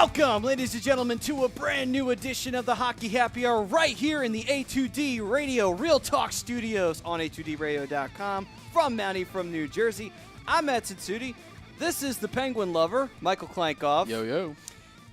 Welcome, ladies and gentlemen, to a brand new edition of the Hockey Happy Hour right here in the A2D Radio Real Talk Studios on A2DRadio.com from Mountie from New Jersey. I'm Matt Tsutsuti. This is the Penguin Lover, Michael Klankoff. Yo, yo.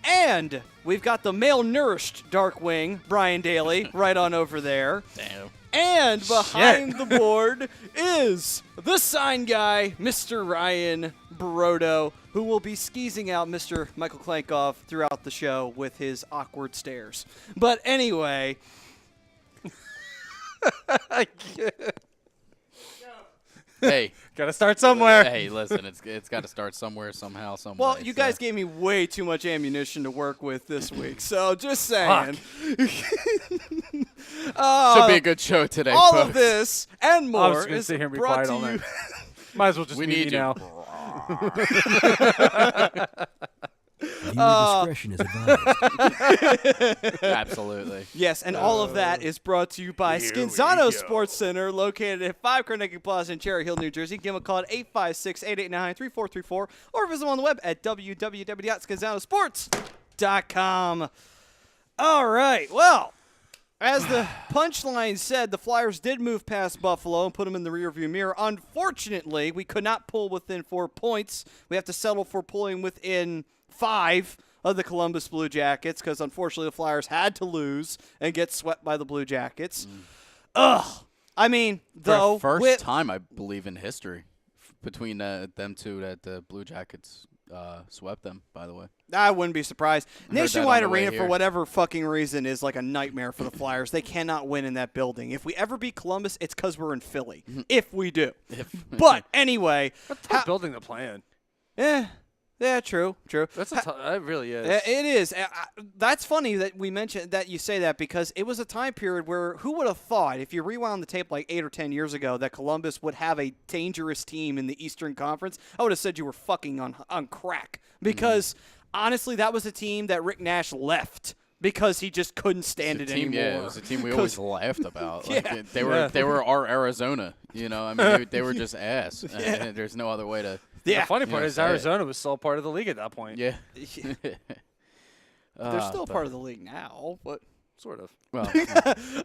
And we've got the male-nourished Dark Wing, Brian Daly, right on over there. Damn. And behind the board is the sign guy, Mr. Ryan Barodo, who will be skeezing out Mr. Michael Klankoff throughout the show with his awkward stares. But anyway. Hey. Gotta start somewhere. Hey, listen, it's got to start somewhere, somehow, some way. Well, you guys gave me way too much ammunition to work with this week, so just saying. Should be a good show today, all folks. of this and more I was going to is sit here and be brought quiet to all you. night. Might as well just We mute need me you. now. Viewer discretion is advised. Absolutely. Yes, and all of that is brought to you by Scanzano Sports Center, located at 5 Carnegie Plaza in Cherry Hill, New Jersey. Give them a call at 856-889-3434 or visit them on the web at www.scanzanosports.com. All right, well, as the punchline said, the Flyers did move past Buffalo and put them in the rearview mirror. Unfortunately, we could not pull within 4 points. We have to settle for pulling within 5 of the Columbus Blue Jackets because, unfortunately, the Flyers had to lose and get swept by the Blue Jackets. Ugh. I mean, though. For the first time, I believe, in history between them two that the Blue Jackets swept them, by the way. I wouldn't be surprised. that Nationwide on the way Arena, for here. whatever fucking reason, is like a nightmare for the Flyers. They cannot win in that building. If we ever beat Columbus, it's because we're in Philly. If we do. But anyway. Tough building the plan. Yeah, true. That's it really is. It is. That's funny that we mentioned that you say that because it was a time period where who would have thought, if you rewound the tape like 8 or 10 years ago, that Columbus would have a dangerous team in the Eastern Conference? I would have said you were fucking on crack because honestly, that was a team that Rick Nash left because he just couldn't stand it anymore. Yeah, it was a team we always laughed about. Like, Yeah. they were our Arizona. You know, I mean, they were just ass. And there's no other way to. Yeah. The funny part Yeah, is say it. Arizona was still part of the league at that point. Yeah. They're still part of the league now, but Sort of. Well,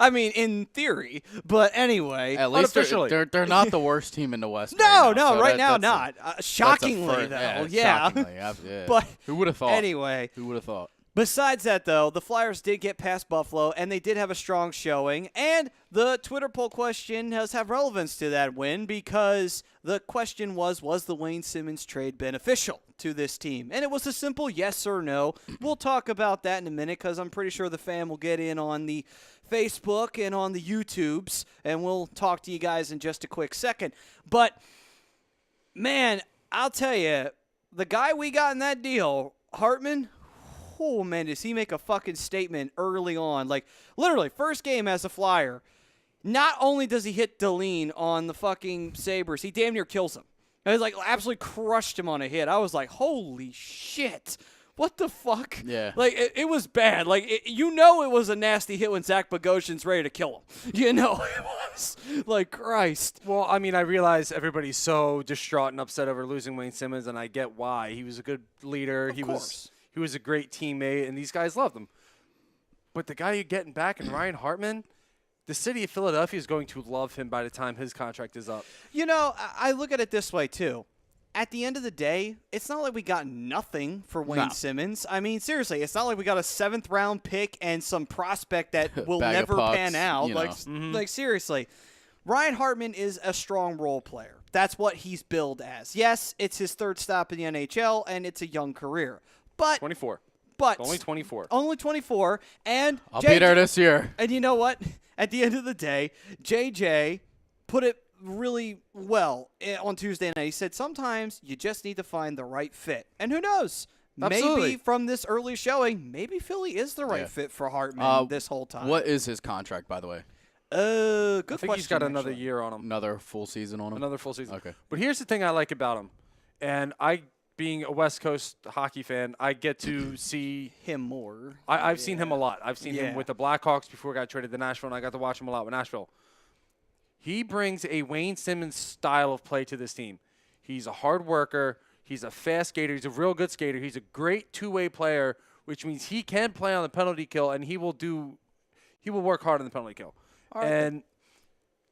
I mean, in theory. But anyway. at least Unofficially. they're not the worst team in the West. No, so right now that's not. that's a Shockingly, first- though. shockingly, yeah. But who would have thought? anyway. Who would have thought? Besides that, though, the Flyers did get past Buffalo, and they did have a strong showing. And the Twitter poll question does have relevance to that win because the question was the Wayne Simmons trade beneficial to this team? And it was a simple yes or no. We'll talk about that in a minute because I'm pretty sure the fan will get in on the Facebook and on the YouTubes, and we'll talk to you guys in just a quick second. But, man, I'll tell you, the guy we got in that deal, Hartman, oh, man, does he make a fucking statement early on. Like, literally, first game as a Flyer, not only does he hit Deline on the fucking Sabres, he damn near kills him. And he's like, absolutely crushed him on a hit. I was like, holy shit. What the fuck? Yeah. Like, it was bad. Like, it was a nasty hit when Zach Bogosian's ready to kill him. You know, it was like, Christ. Well, I mean, I realize everybody's so distraught and upset over losing Wayne Simmons, and I get why. He was a good leader. He was a great teammate, and these guys loved him. But the guy you're getting back in Ryan Hartman, the city of Philadelphia is going to love him by the time his contract is up. You know, I look at it this way, too. At the end of the day, it's not like we got nothing for Wayne Simmons. I mean, seriously, it's not like we got a 7th-round pick and some prospect that will Bag of never pucks, pan out. you know. Like, seriously. Ryan Hartman is a strong role player. That's what he's billed as. Yes, it's his 3rd stop in the NHL, and it's a young career. But 24. But Only 24. Only 24. And I'll be there this year. And you know what? At the end of the day, JJ put it really well on Tuesday night. He said sometimes you just need to find the right fit. And who knows? Absolutely. Maybe from this early showing, maybe Philly is the right fit for Hartman this whole time. What is his contract, by the way? Good question. I think he's got another actually. year on him. Another full season on him? Another full season. Okay. But here's the thing I like about him. And I, being a West Coast hockey fan, I get to see him more. I've seen him a lot. I've seen Yeah. him with the Blackhawks before he got traded to Nashville, and I got to watch him a lot with Nashville. He brings a Wayne Simmons style of play to this team. He's a hard worker. He's a fast skater. He's a real good skater. He's a great two-way player which means he can play on the penalty kill, and he will work hard on the penalty kill. All right. And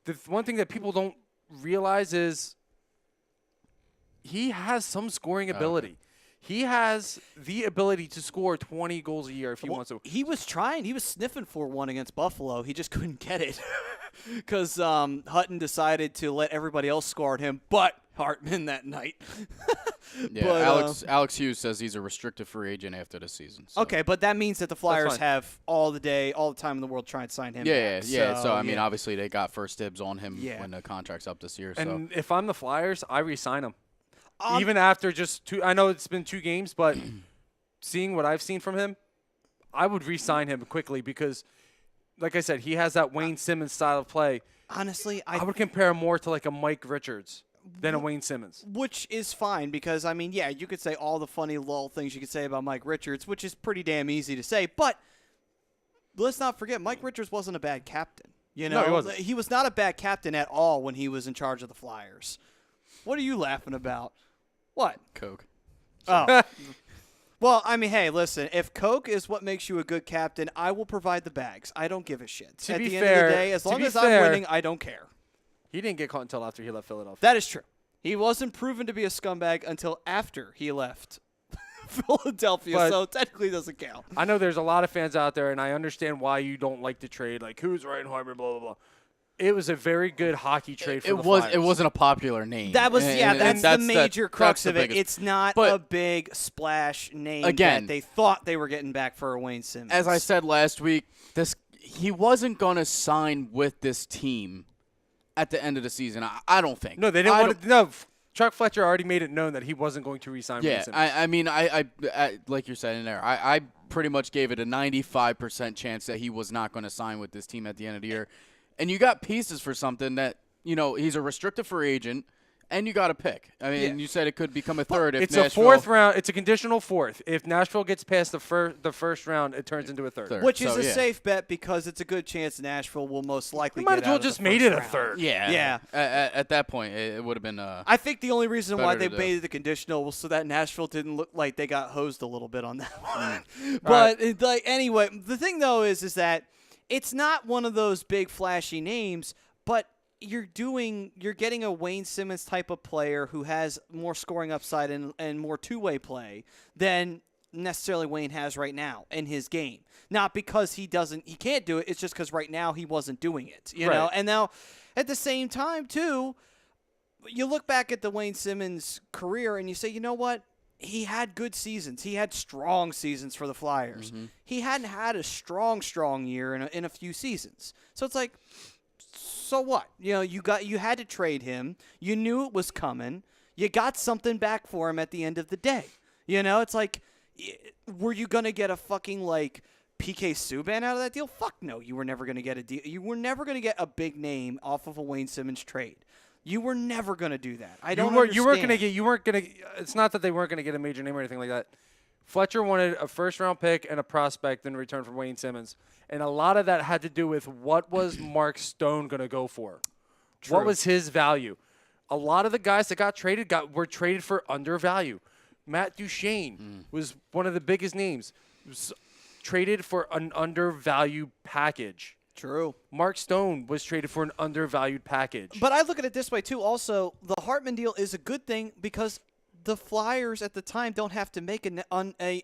the one thing that people don't realize is he has some scoring ability. He has the ability to score 20 goals a year if he wants to. He was trying. He was sniffing for one against Buffalo. He just couldn't get it because Hutton decided to let everybody else score at him but Hartman that night. Yeah, But, Alex Hughes says he's a restricted free agent after the season. So. Okay, but that means that the Flyers fine. have all the time in the world trying to sign him Yeah, back. yeah. So, I mean, yeah. obviously they got first dibs on him Yeah. when the contract's up this year. And if I'm the Flyers, I re-sign him. Um, Even after just 2 – I know it's been 2 games, but seeing what I've seen from him, I would re-sign him quickly because, like I said, he has that Wayne Simmons style of play. honestly, I would compare him more to like a Mike Richards than a Wayne Simmons. which is fine because, I mean, yeah, you could say all the funny lull things you could say about Mike Richards, which is pretty damn easy to say. But let's not forget, Mike Richards wasn't a bad captain. You know, No, he wasn't. He was not a bad captain at all when he was in charge of the Flyers. What are you laughing about? What? Coke. Oh. Well, I mean, hey, listen, if Coke is what makes you a good captain, I will provide the bags. I don't give a shit. To At be the end fair- of the day, as to long be as fair- I'm winning, I don't care. He didn't get caught until after he left Philadelphia. That is true. He wasn't proven to be a scumbag until after he left Philadelphia, But- so technically it doesn't count. I know there's a lot of fans out there, and I understand why you don't like the trade. Like, who's Ryan Hartman, blah, blah, blah. It was a very good hockey trade for the Flyers. It wasn't a popular name. That was, And that's the major crux that's of the it. biggest- It's not But- a big splash name Again- that they thought they were getting back for Wayne Simmons. As I said last week, he wasn't going to sign with this team at the end of the season. I don't think. No, they didn't want to. No, Chuck Fletcher already made it known that he wasn't going to re-sign Wayne Yeah, Simmons. I mean, I like you're saying there, I pretty much gave it a 95% chance that he was not going to sign with this team at the end of the year. And you got pieces for something that, you know, he's a restricted free agent, and you got a pick. I mean, you said it could become a third if It's Nashville. a 4th round. It's a conditional 4th. If Nashville gets past the first round, it turns into a third. Which is So, a yeah. safe bet because it's a good chance Nashville will most likely You might get as well out of the just made first it a round. third. Yeah. Yeah. At that point, it would have been. I think the only reason why Better they to do. made it the conditional was so that Nashville didn't look like they got hosed a little bit on that one. All But anyway, the thing though is that it's not one of those big flashy names, but you're getting a Wayne Simmons type of player who has more scoring upside and more two-way play than necessarily Wayne has right now in his game. Not because he can't do it, it's just because right now he wasn't doing it. You know? Right. And now at the same time too, you look back at the Wayne Simmons career and you say, you know what? He had good seasons. He had strong seasons for the Flyers. He hadn't had a strong year in a few seasons. So it's like, so what? You know, you had to trade him. You knew it was coming. You got something back for him at the end of the day. You know, it's like, were you gonna get a fucking like PK Subban out of that deal? Fuck no, you were never gonna get a deal. You were never gonna get a big name off of a Wayne Simmons trade. You were never gonna do that. I don't. You weren't gonna understand. get. You weren't gonna. It's not that they weren't gonna get a major name or anything like that. Fletcher wanted a first-round pick and a prospect in return for Wayne Simmons, and a lot of that had to do with what was Mark Stone gonna go for. What was his value? A lot of the guys that got traded were traded for undervalue. Matt Duchene was one of the biggest names. Was traded for an undervalued package. True. Mark Stone was traded for an undervalued package. But I look at it this way too. Also, the Hartman deal is a good thing because the Flyers at the time don't have to make an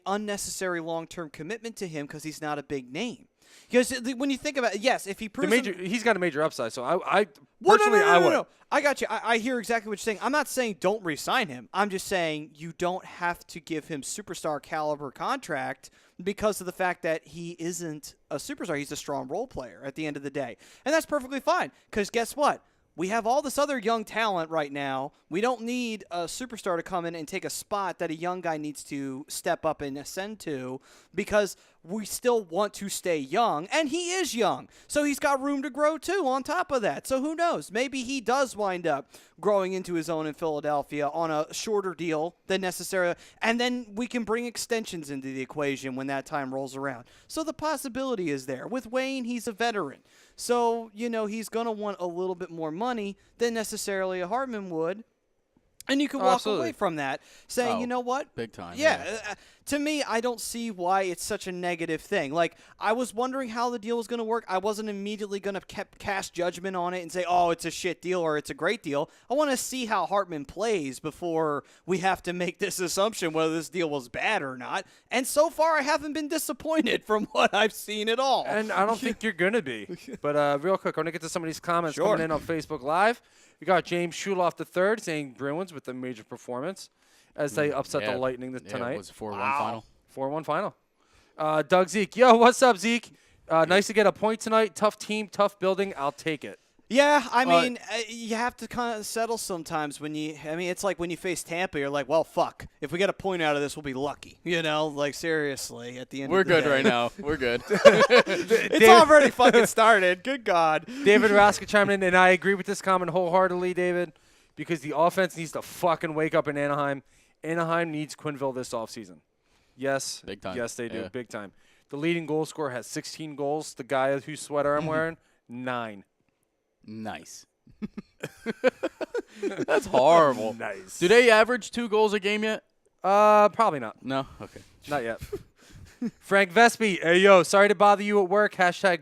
unnecessary long-term commitment to him because he's not a big name. Because when you think about it, yes, if he proves he's got a major upside. So I Well, personally, I would. No. I got you. I hear exactly what you're saying. I'm not saying don't re-sign him. I'm just saying you don't have to give him superstar caliber contract because of the fact that he isn't a superstar. He's a strong role player at the end of the day. And that's perfectly fine because guess what? We have all this other young talent right now. We don't need a superstar to come in and take a spot that a young guy needs to step up and ascend to because we still want to stay young, and he is young. So he's got room to grow too on top of that. So who knows? Maybe he does wind up growing into his own in Philadelphia on a shorter deal than necessary, and then we can bring extensions into the equation when that time rolls around. So the possibility is there. With Wayne, he's a veteran. So, you know, he's going to want a little bit more money than necessarily a Hartman would. And you can walk absolutely. away from that saying, you know what? Big time. Yeah, to me, I don't see why it's such a negative thing. Like, I was wondering how the deal was going to work. I wasn't immediately going to cast judgment on it and say, oh, it's a shit deal or it's a great deal. I want to see how Hartman plays before we have to make this assumption whether this deal was bad or not. And so far, I haven't been disappointed from what I've seen at all. And I don't think you're going to be. But real quick, I want to get to some of these comments coming in on Facebook Live. We got James Shuloff III saying Bruins with a major performance as they upset the Lightning tonight. It was a 4-1 final. 4-1 final. Doug Zeke. Yo, what's up, Zeke? Nice to get a point tonight. Tough team, tough building. I'll take it. Yeah, I mean, you have to kind of settle sometimes it's like when you face Tampa, you're like, well, fuck. If we get a point out of this, we'll be lucky. Like, seriously, at the end We're of the day. good right now. We're good. It's already fucking started. Good God. David Raska chiming in, and I agree with this comment wholeheartedly, David, because the offense needs to fucking wake up in Anaheim. Anaheim needs Quenneville this offseason. Yes. Big time. Yes, they do. Yeah. Big time. The leading goal scorer has 16 goals. The guy whose sweater I'm wearing, 9. Nice. That's horrible. Nice. Do they average 2 goals a game yet? Probably not. No? Okay. Not yet. Frank Vespi. Hey, yo, sorry to bother you at work. Hashtag.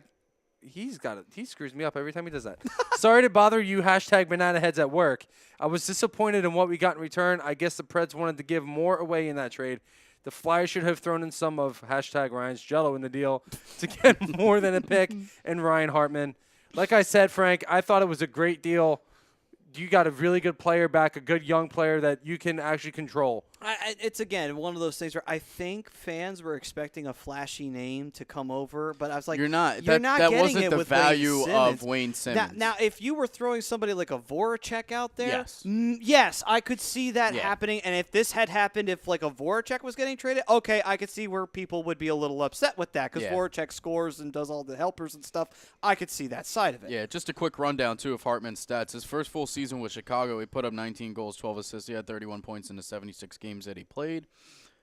He's got it. He screws me up every time he does that. Sorry to bother you. Hashtag banana heads at work. I was disappointed in what we got in return. I guess the Preds wanted to give more away in that trade. The Flyers should have thrown in some of hashtag Ryan's Jello in the deal to get more than a pick and Ryan Hartman. Like I said, Frank, I thought it was a great deal. You got a really good player back, a good young player that you can actually control. It's, again, one of those things where I think fans were expecting a flashy name to come over, but I was like, You're not. You're That not getting wasn't it the with value Wayne Simmons. of Wayne Simmons. Now, if you were throwing somebody like a Voracek out there, Yes. Yes, I could see that Yeah. happening. And if this had happened, if like a Voracek was getting traded, okay, I could see where people would be a little upset with that because Yeah. Voracek scores and does all the helpers and stuff. I could see that side of it. Yeah, just a quick rundown, too, of Hartman's stats. His first full season with Chicago, he put up 19 goals, 12 assists. He had 31 points in the 76 games that he played.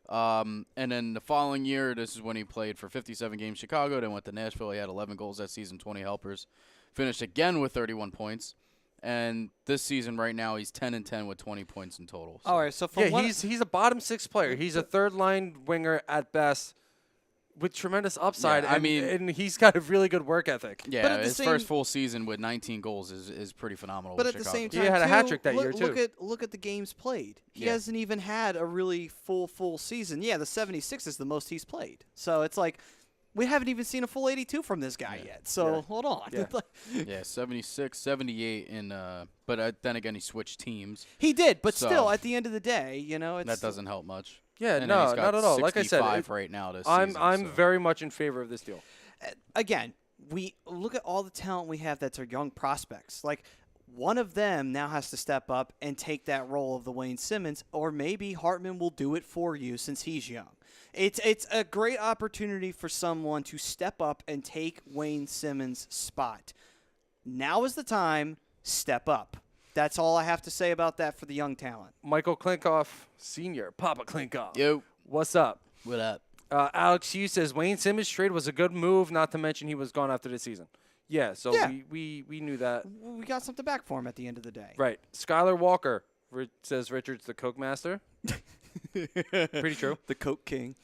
And then the following year, this is when he played for 57 games Chicago, then went to Nashville. He had 11 goals that season, 20 helpers. Finished again with 31 points. And this season right now, he's 10-10 with 20 points in total. So. All right, so from He's a bottom 6 player. He's a third-line winger at best with tremendous upside. Yeah, and he's got a really good work ethic. Yeah, But at the his same- first full season with 19 goals is pretty phenomenal. But with at the Chicago. same He time, had a too, hat-trick that year, too. Look at the games played. He Yeah. hasn't even had a really full season. Yeah, the 76 is the most he's played. So it's like we haven't even seen a full 82 from this guy yet. So hold on. Yeah. Yeah, 76, 78 in but then again he switched teams. He did, but So- still, at the end of the day, it's That doesn't help much. Yeah, And then no, he's got not at all. Like I said, 65 right now this I'm season. I'm so. very much in favor of this deal. Again, we look at all the talent we have that's our young prospects. Like one of them now has to step up and take that role of the Wayne Simmons, or maybe Hartman will do it for you since he's young. It's a great opportunity for someone to step up and take Wayne Simmons' spot. Now is the time. Step up. That's all I have to say about that for the young talent. Michael Klinkoff Sr., Papa Klinkoff. Yo, What's up? what up? Alex Hughes says Wayne Simmons' trade was a good move, not to mention he was gone after the season. Yeah, so Yeah. We knew that. We got something back for him at the end of the day. Right. Skylar Walker says Richard's the Coke Master. Pretty true. The Coke King.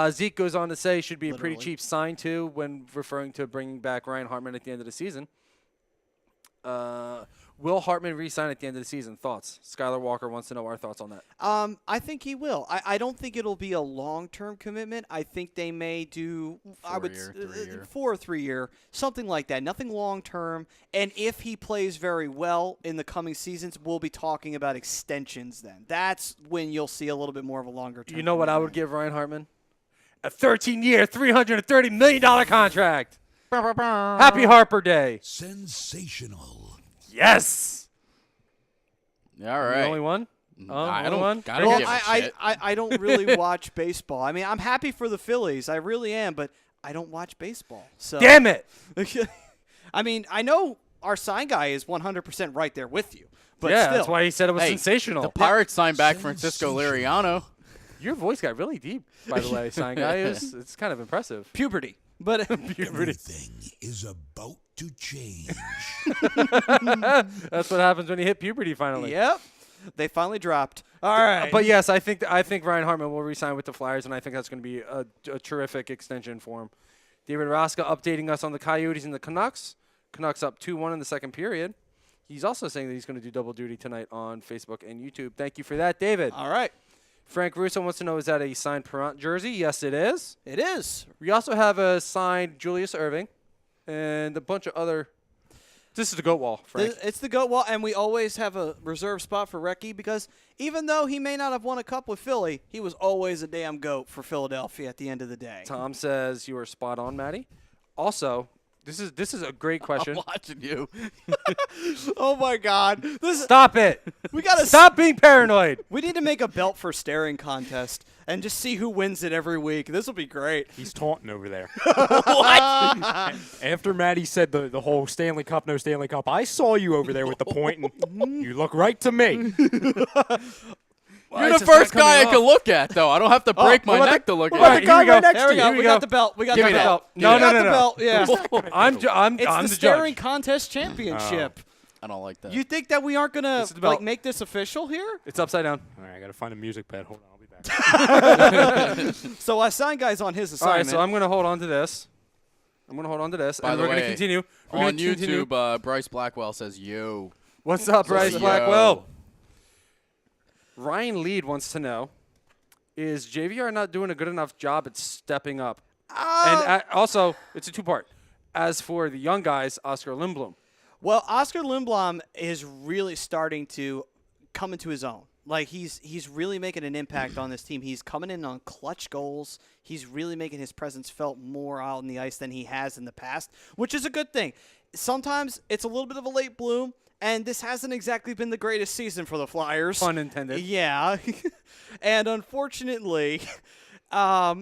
Zeke goes on to say should be a pretty Literally. cheap sign, too, when referring to bringing back Ryan Hartman at the end of the season. Will Hartman re-sign at the end of the season? Thoughts? Skylar Walker wants to know our thoughts on that. I think he will. I don't think it'll be a long-term commitment. I think they may do 3-year. 4 or 3 year, something like that. Nothing long-term. And if he plays very well in the coming seasons, we'll be talking about extensions then. That's when you'll see a little bit more of a longer-term. You know what I would give Ryan Hartman? A 13-year, $330 million contract. Happy Harper Day. Sensational. Yes. All The right. only one? I only don't. one? I don't Well, give a shit. I don't really watch baseball. I mean, I'm happy for the Phillies. I really am, but I don't watch baseball. So Damn it. I mean, I know our sign guy is 100% right there with you. But yeah, still, that's why he said it was Hey, sensational. The Pirates signed back Francisco Liriano. Your voice got really deep, by the way, sign guy. It's kind of impressive. puberty. But Everything is about to change. That's what happens when you hit puberty finally. yep. They finally dropped. All right. But yes, I think Ryan Hartman will re-sign with the Flyers, and I think that's going to be a terrific extension for him. David Raska updating us on the Coyotes and the Canucks. Canucks up 2-1 in the second period. He's also saying that he's going to do double duty tonight on Facebook and YouTube. Thank you for that, David. All right. Frank Russo wants to know, is that a signed Perrant jersey? Yes, it is. It is. We also have a signed Julius Erving and a bunch of other. This is the goat wall, Frank. It's the goat wall, and we always have a reserve spot for Recchi because even though he may not have won a cup with Philly, he was always a damn goat for Philadelphia at the end of the day. Tom says you are spot on, Maddie. Also, this is a great question. I'm watching you. Oh my God! Stop it! We gotta Stop being paranoid. We need to make a belt for staring contest and just see who wins it every week. This will be great. He's taunting over there. What? After Maddie said the whole Stanley Cup, no Stanley Cup, I saw you over there with the point, and you look right to me. You're the first guy I can look at, though. I don't have to break my neck to look what about at. the guy right next There to we you? go. Here We got the belt. We got Give the me that. belt. No, We no, got no, the no. belt. Yeah. I'm It's the the staring judge. contest championship. I don't like that. You think that we aren't gonna This is the belt. make this official here? It's upside down. All right, I got to find a music bed. Hold on, I'll be back. So I signed guys on his All right, assignment. so I'm going to hold on to this. By and the we're going to way, continue. We're On gonna continue. YouTube, Bryce Blackwell says, yo. What's up, Bryce Yo. Blackwell? Ryan Lead wants to know, is JVR not doing a good enough job at stepping up? And also, it's a two-part. As for the young guys, Oscar Lindblom. Well, Oscar Lindblom is really starting to come into his own. Like, he's really making an impact on this team. He's coming in on clutch goals. He's really making his presence felt more out on the ice than he has in the past, which is a good thing. Sometimes it's a little bit of a late bloom, and this hasn't exactly been the greatest season for the Flyers. Pun intended. Yeah. And unfortunately, a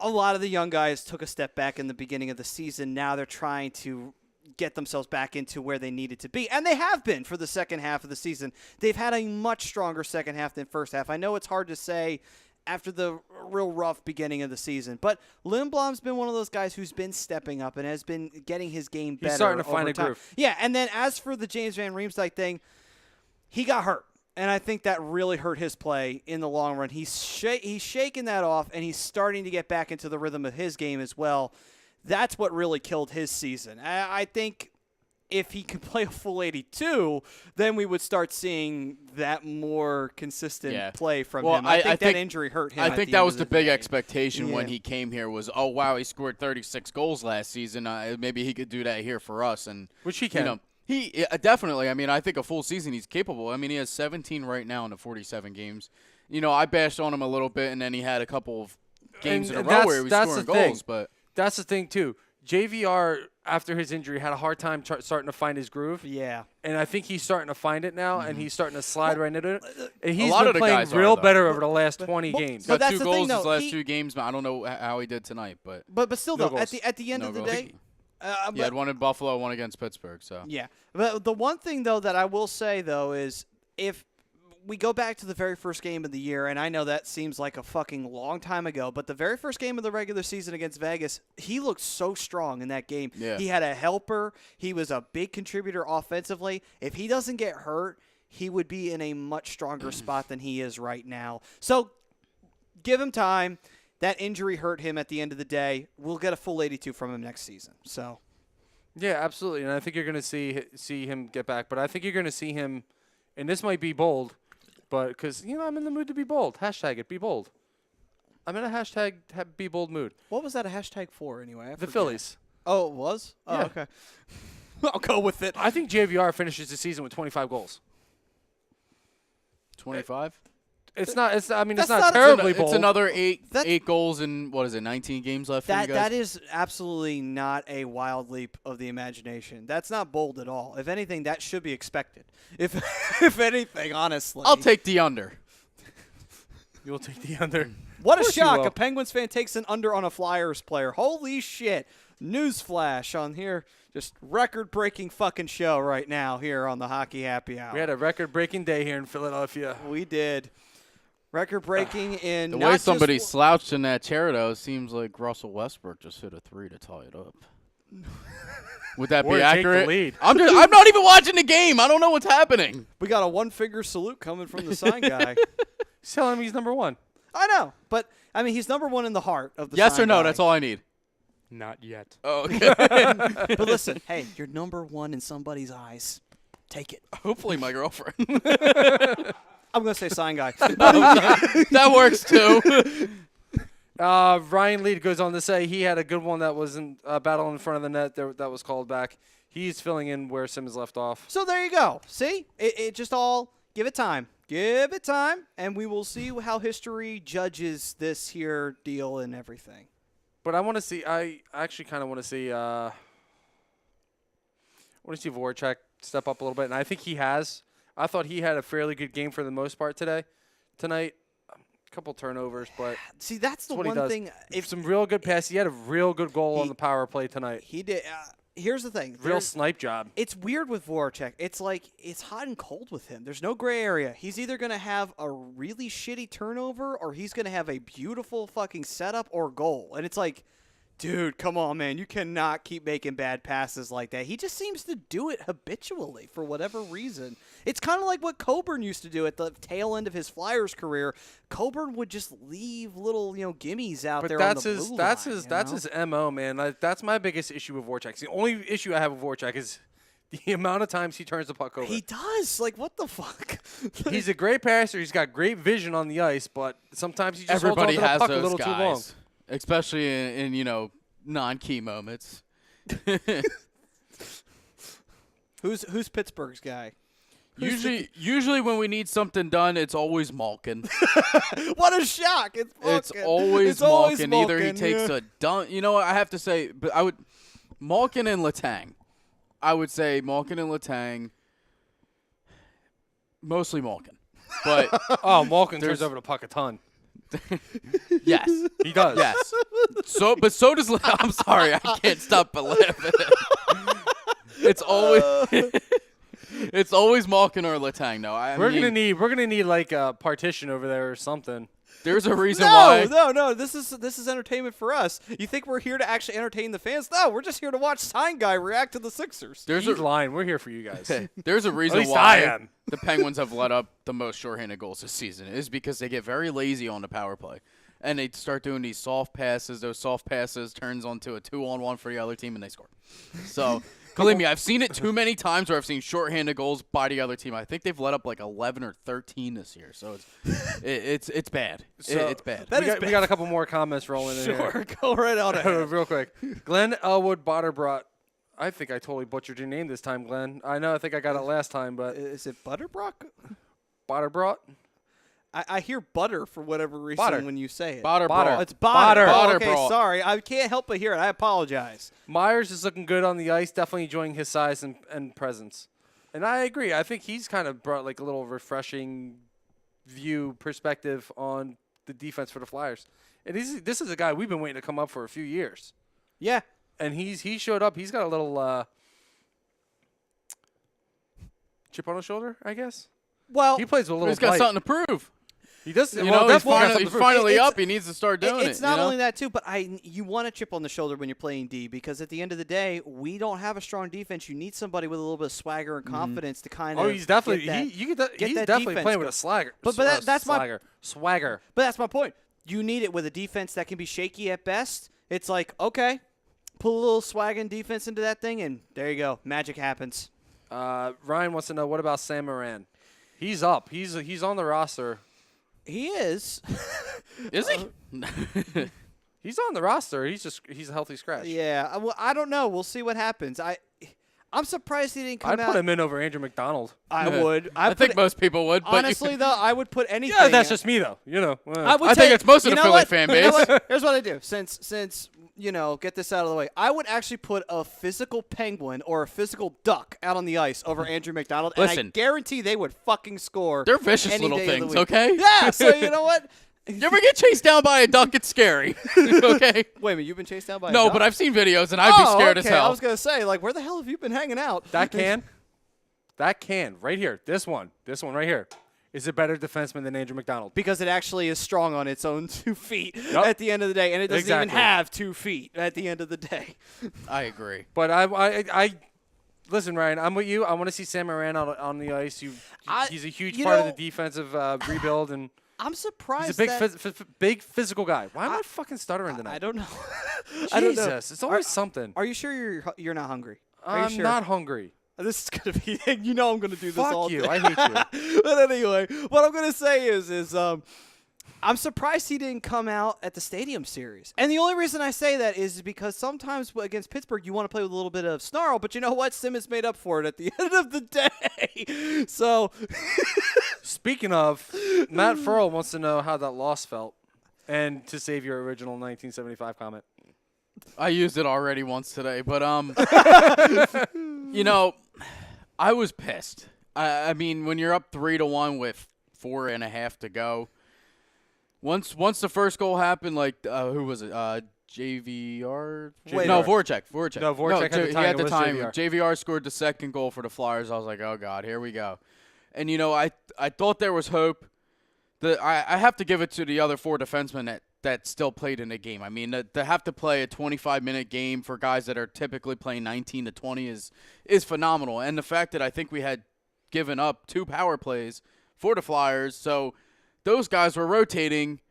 lot of the young guys took a step back in the beginning of the season. Now they're trying to get themselves back into where they needed to be. And they have been for the second half of the season. They've had a much stronger second half than first half. I know it's hard to say after the real rough beginning of the season, but Lindblom's been one of those guys who's been stepping up and has been getting his game better. He's starting to find over a time. groove. Yeah, and then as for the James Van Riemsdyk thing, he got hurt. And I think that really hurt his play in the long run. He's shaking that off, and he's starting to get back into the rhythm of his game as well. That's what really killed his season. I think if he could play a full 82, then we would start seeing that more consistent play from him. I think that injury hurt him. I think that was the big day. expectation when he came here was, oh, wow, he scored 36 goals last season. Maybe he could do that here for us. And Which he can. You know, he definitely. I mean, I think a full season he's capable. I mean, he has 17 right now in the 47 games. You know, I bashed on him a little bit, and then he had a couple of games in a row where he was scoring goals. But that's the thing, too. JVR, after his injury, had a hard time starting to find his groove. Yeah. And I think he's starting to find it now, and he's starting to slide right into it. And he's lot been of the playing guys real are, though. better over the last 20 games. But got that's 2 the goals thing, though. his last 2 games. I don't know how he did tonight, but Still, No though, goals. at the end No of the goals. day, he had one in Buffalo, one against Pittsburgh. So yeah. But the one thing, though, that I will say, though, is if we go back to the very first game of the year, and I know that seems like a fucking long time ago, but the very first game of the regular season against Vegas, he looked so strong in that game. Yeah. He had a helper. He was a big contributor offensively. If he doesn't get hurt, he would be in a much stronger spot than he is right now. So give him time. That injury hurt him at the end of the day. We'll get a full 82 from him next season. So Yeah, absolutely. And I think you're going to see him get back. But I think you're going to see him, and this might be bold, but because, I'm in the mood to be bold. Hashtag it, be bold. I'm in a hashtag be bold mood. what was that a hashtag for anyway? I The forget. Phillies. Oh, it was? Oh, Yeah. okay. I'll go with it. I think JVR finishes the season with 25 goals. 25. It's not. It's not That's not not- terribly It's bold. another 8 That's- goals in 19 games left for you That guys. that is absolutely not a wild leap of the imagination. That's not bold at all. If anything, that should be expected. If if anything, honestly. I'll take the under. You'll take the under. What a course you shock! will. A Penguins fan takes an under on a Flyers player. Holy shit! Newsflash on here. Just record-breaking fucking show right now here on the Hockey Happy Hour. We had a record-breaking day here in Philadelphia. We did. Record-breaking in The not way somebody just, slouched in that chair, though, seems like Russell Westbrook just hit a 3 to tie it up. Would that Or be take the accurate? lead. I'm not even watching the game. I don't know what's happening. We got a one-finger salute coming from the sign guy. He's telling him he's number one. I know, but I mean, he's number one in the heart of the Yes sign or no? guy. That's all I need. Not yet. Oh, okay. But listen, hey, you're number one in somebody's eyes. Take it. Hopefully my girlfriend. I'm going to say sign guy. That works too. Ryan Lead goes on to say he had a good one that was in battle in front of the net that was called back. He's filling in where Simmons left off. So there you go. See? It just all, give it time. Give it time, and we will see how history judges this here deal and everything. But I want to see. I actually kind of want to see. I want to see Voracek step up a little bit, and I think he has. I thought he had a fairly good game for the most part tonight. A couple turnovers, but See, that's the what he one does. thing. If some real good passes, he had a real good goal on He- the power play tonight. He did. Here's the thing. Real snipe job. It's weird with Voracek. It's like it's hot and cold with him. There's no gray area. He's either going to have a really shitty turnover or he's going to have a beautiful fucking setup or goal. And it's like, dude, come on, man. You cannot keep making bad passes like that. He just seems to do it habitually for whatever reason. It's kind of like what Coburn used to do at the tail end of his Flyers career. Coburn would just leave little, gimmies out But there that's on the his blue that's line, his you that's know? his MO, man. That's my biggest issue with Voracek. The only issue I have with Voracek is the amount of times he turns the puck over. He does. Like, what the fuck? He's a great passer. He's got great vision on the ice, but sometimes he just Everybody holds on to has the puck a those little too long. guys, especially in non-key moments. Who's Pittsburgh's guy? Usually when we need something done, it's always Malkin. What a shock! It's It's Malkin. always It's always Malkin. Either he Malkin, takes yeah. a dunk. You know what? I have to say, but I would Malkin and Letang. I would say Malkin and Letang. Mostly Malkin, but Oh, Malkin There's- turns over the puck a ton. yes, He does. yes. So does. I'm sorry, I can't stop but laughing. It's always. It's always Malkin or Letang. No, We're gonna need like a partition over there or something. There's a reason why. No. This is entertainment for us. You think we're here to actually entertain the fans? No, we're just here to watch Sign Guy react to the Sixers. There's He's a lying. We're here for you guys. There's a reason least why I am. the Penguins have let up the most shorthanded goals this season. Is because they get very lazy on the power play, and they start doing these soft passes. Those soft passes turns onto a 2-on-1 for the other team, and they score. So. Believe me, I've seen it too many times where I've seen shorthanded goals by the other team. I think they've let up like 11 or 13 this year, so it's bad. It's bad. We got a couple more comments rolling in here. Sure, go right on ahead. Real quick. Glenn Elwood Botterbrought. I think I totally butchered your name this time, Glenn. I think I got it last time, but Is it Butterbrock? Botterbrought? I hear butter for whatever reason Butter. when you say it. Butter. Butter. It's butter. Butter. Oh, okay, Butterbrock. sorry. I can't help but hear it. I apologize. Myers is looking good on the ice, definitely enjoying his size and presence. And I agree. I think he's kind of brought like a little refreshing perspective on the defense for the Flyers. And this is a guy we've been waiting to come up for a few years. Yeah. And he showed up. He's got a little chip on his shoulder, I guess. Well, He plays with a little He's got bite. something to prove. He does. You well, know, he's definitely got something to finally, prove. finally It's- up. He needs to start doing it. it's not you know? only that too, but you want a chip on the shoulder when you're playing D because at the end of the day, we don't have a strong defense. You need somebody with a little bit of swagger and confidence to kind of. Oh, he's definitely get that, he's that definitely defense playing go- with a slagger. But that's my- swagger. But that's my point. You need it with a defense that can be shaky at best. It's like, okay, pull a little swag and defense into that thing, and there you go. Magic happens. Ryan wants to know what about Sam Moran? He's up. He's on the roster. He is. Is he? He's on the roster. He's a healthy scratch. Yeah. Well, I don't know. We'll see what happens. I'm surprised he didn't come I'd out. put him in over Andrew McDonald. I would. I think most people would. But honestly, though, I would put anything. Yeah, that's just me though. You know. I would I think take- it's most of you the know Philly what? fan You know base. what? Here's what I do. Since get this out of the way. I would actually put a physical penguin or a physical duck out on the ice over Andrew McDonald, and I Listen. guarantee they would fucking score. They're vicious any little day of the things, week. okay? Yeah. So you know what? You ever get chased down by a duck? It's scary. Okay. Wait a minute. You've been chased down by a No, duck? but I've seen videos and I'd be scared okay. as hell. I was gonna say, like, where the hell have you been hanging out? That can right here. This one right here. is a better defenseman than Andrew McDonald. Because it actually is strong on its own 2 feet at the end of the day, and it doesn't even have 2 feet at the end of the day. I agree. But I listen, Ryan, I'm with you. I want to see Sam Moran on the ice. He's a huge part of the defensive rebuild, and I'm surprised. he's a big physical guy. Why am I fucking stuttering tonight? I don't know. I don't know. It's always something. Are you sure you're not hungry? I'm not hungry. This is gonna be. I'm gonna do this all Fuck you. day. I hate you. But anyway, what I'm gonna say is I'm surprised he didn't come out at the Stadium Series. And the only reason I say that is because sometimes against Pittsburgh you want to play with a little bit of snarl, but you know what? Simmons made up for it at the end of the day. So, speaking of, Matt Furl wants to know how that loss felt, and to save your original 1975 comment. I used it already once today, but you know, I was pissed. I mean, when you're up 3-1 with 4.5 to go, once the first goal happened, like who was it? JVR? No, Voracek. No, Voracek at the time. JVR scored the second goal for the Flyers. I was like, oh God, here we go. And you know, I thought there was hope. I have to give it to the other 4 defensemen that still played in the game. I mean, to have to play a 25-minute game for guys that are typically playing 19 to 20 is phenomenal. And the fact that I think we had given up 2 power plays for the Flyers, so those guys were rotating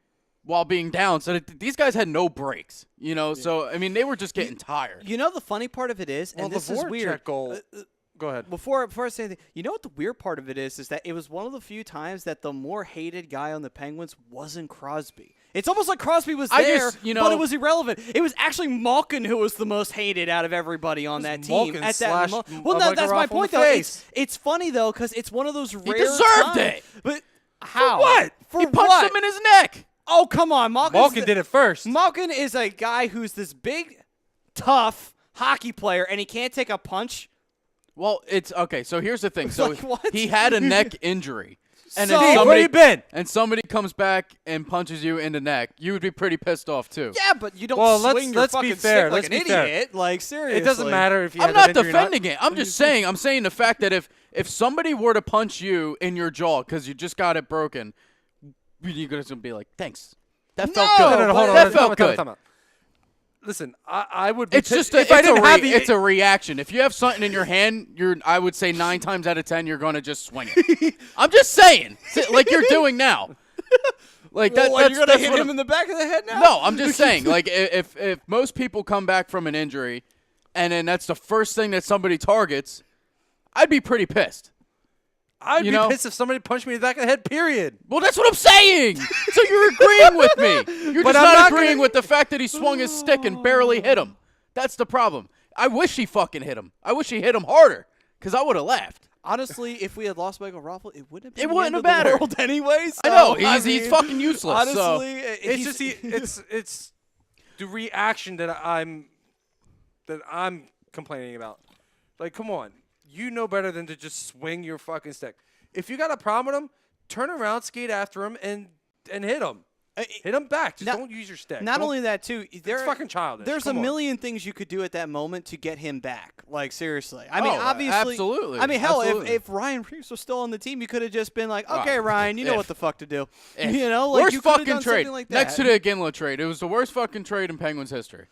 while being down. So these guys had no breaks, you know. Yeah. So, I mean, they were just getting tired. You know, the funny part of it is, and this is weird. Goal. Go ahead. Before I say anything, you know what the weird part of it is that it was one of the few times that the more hated guy on the Penguins wasn't Crosby. It's almost like Crosby was there, but it was irrelevant. It was actually Malkin who was the most hated out of everybody on that team. At that well, no, that's my point, though. It's funny, though, because it's one of those rare He deserved times. it. But how? For what? For he punched him in his neck. Oh, come on. Malkin did it first. Malkin is a guy who's this big, tough hockey player, and he can't take a punch. Well, it's okay. So here's the thing. So like, he had a neck injury. And so, where you been? And somebody comes back and punches you in the neck, you would be pretty pissed off too. Yeah, but you don't swing your fucking stick like an idiot. Like, seriously. It doesn't matter if you I'm not defending it. I'm just saying. I'm saying the fact that if somebody were to punch you in your jaw because you just got it broken, you're going to be like, thanks. That felt good. No, hold on. That felt good. Listen, I would be it's just it's a reaction. If you have something in your hand, I would say 9 times out of 10 you're going to just swing it. I'm just saying, like you're doing now. Like you're going to hit him in the back of the head now? No, I'm just saying, like if most people come back from an injury and then that's the first thing that somebody targets, I'd be pretty pissed. I'd be pissed if somebody punched me in the back of the head, period. Well, that's what I'm saying. So you're agreeing with me. You're just not agreeing with the fact that he swung his stick and barely hit him. That's the problem. I wish he fucking hit him. I wish he hit him harder because I would have laughed. Honestly, if we had lost Michael Raffle, it wouldn't have been the world anyway. So, I know. He's fucking useless. Honestly, so. it's the reaction that I'm complaining about. Like, come on. You know better than to just swing your fucking stick. If you got a problem with him, turn around, skate after him, and hit him. Hit him back. Just don't use your stick. Not only that, too. It's fucking childish. There's a million things you could do at that moment to get him back. Like, seriously. I mean, obviously. Absolutely. I mean, hell, if Ryan Reeves was still on the team, you could have just been like, okay, Ryan, you know what the fuck to do. You know, like, worst you could have fucking done trade. Something like that. Next to the Iginla trade. It was the worst fucking trade in Penguins history.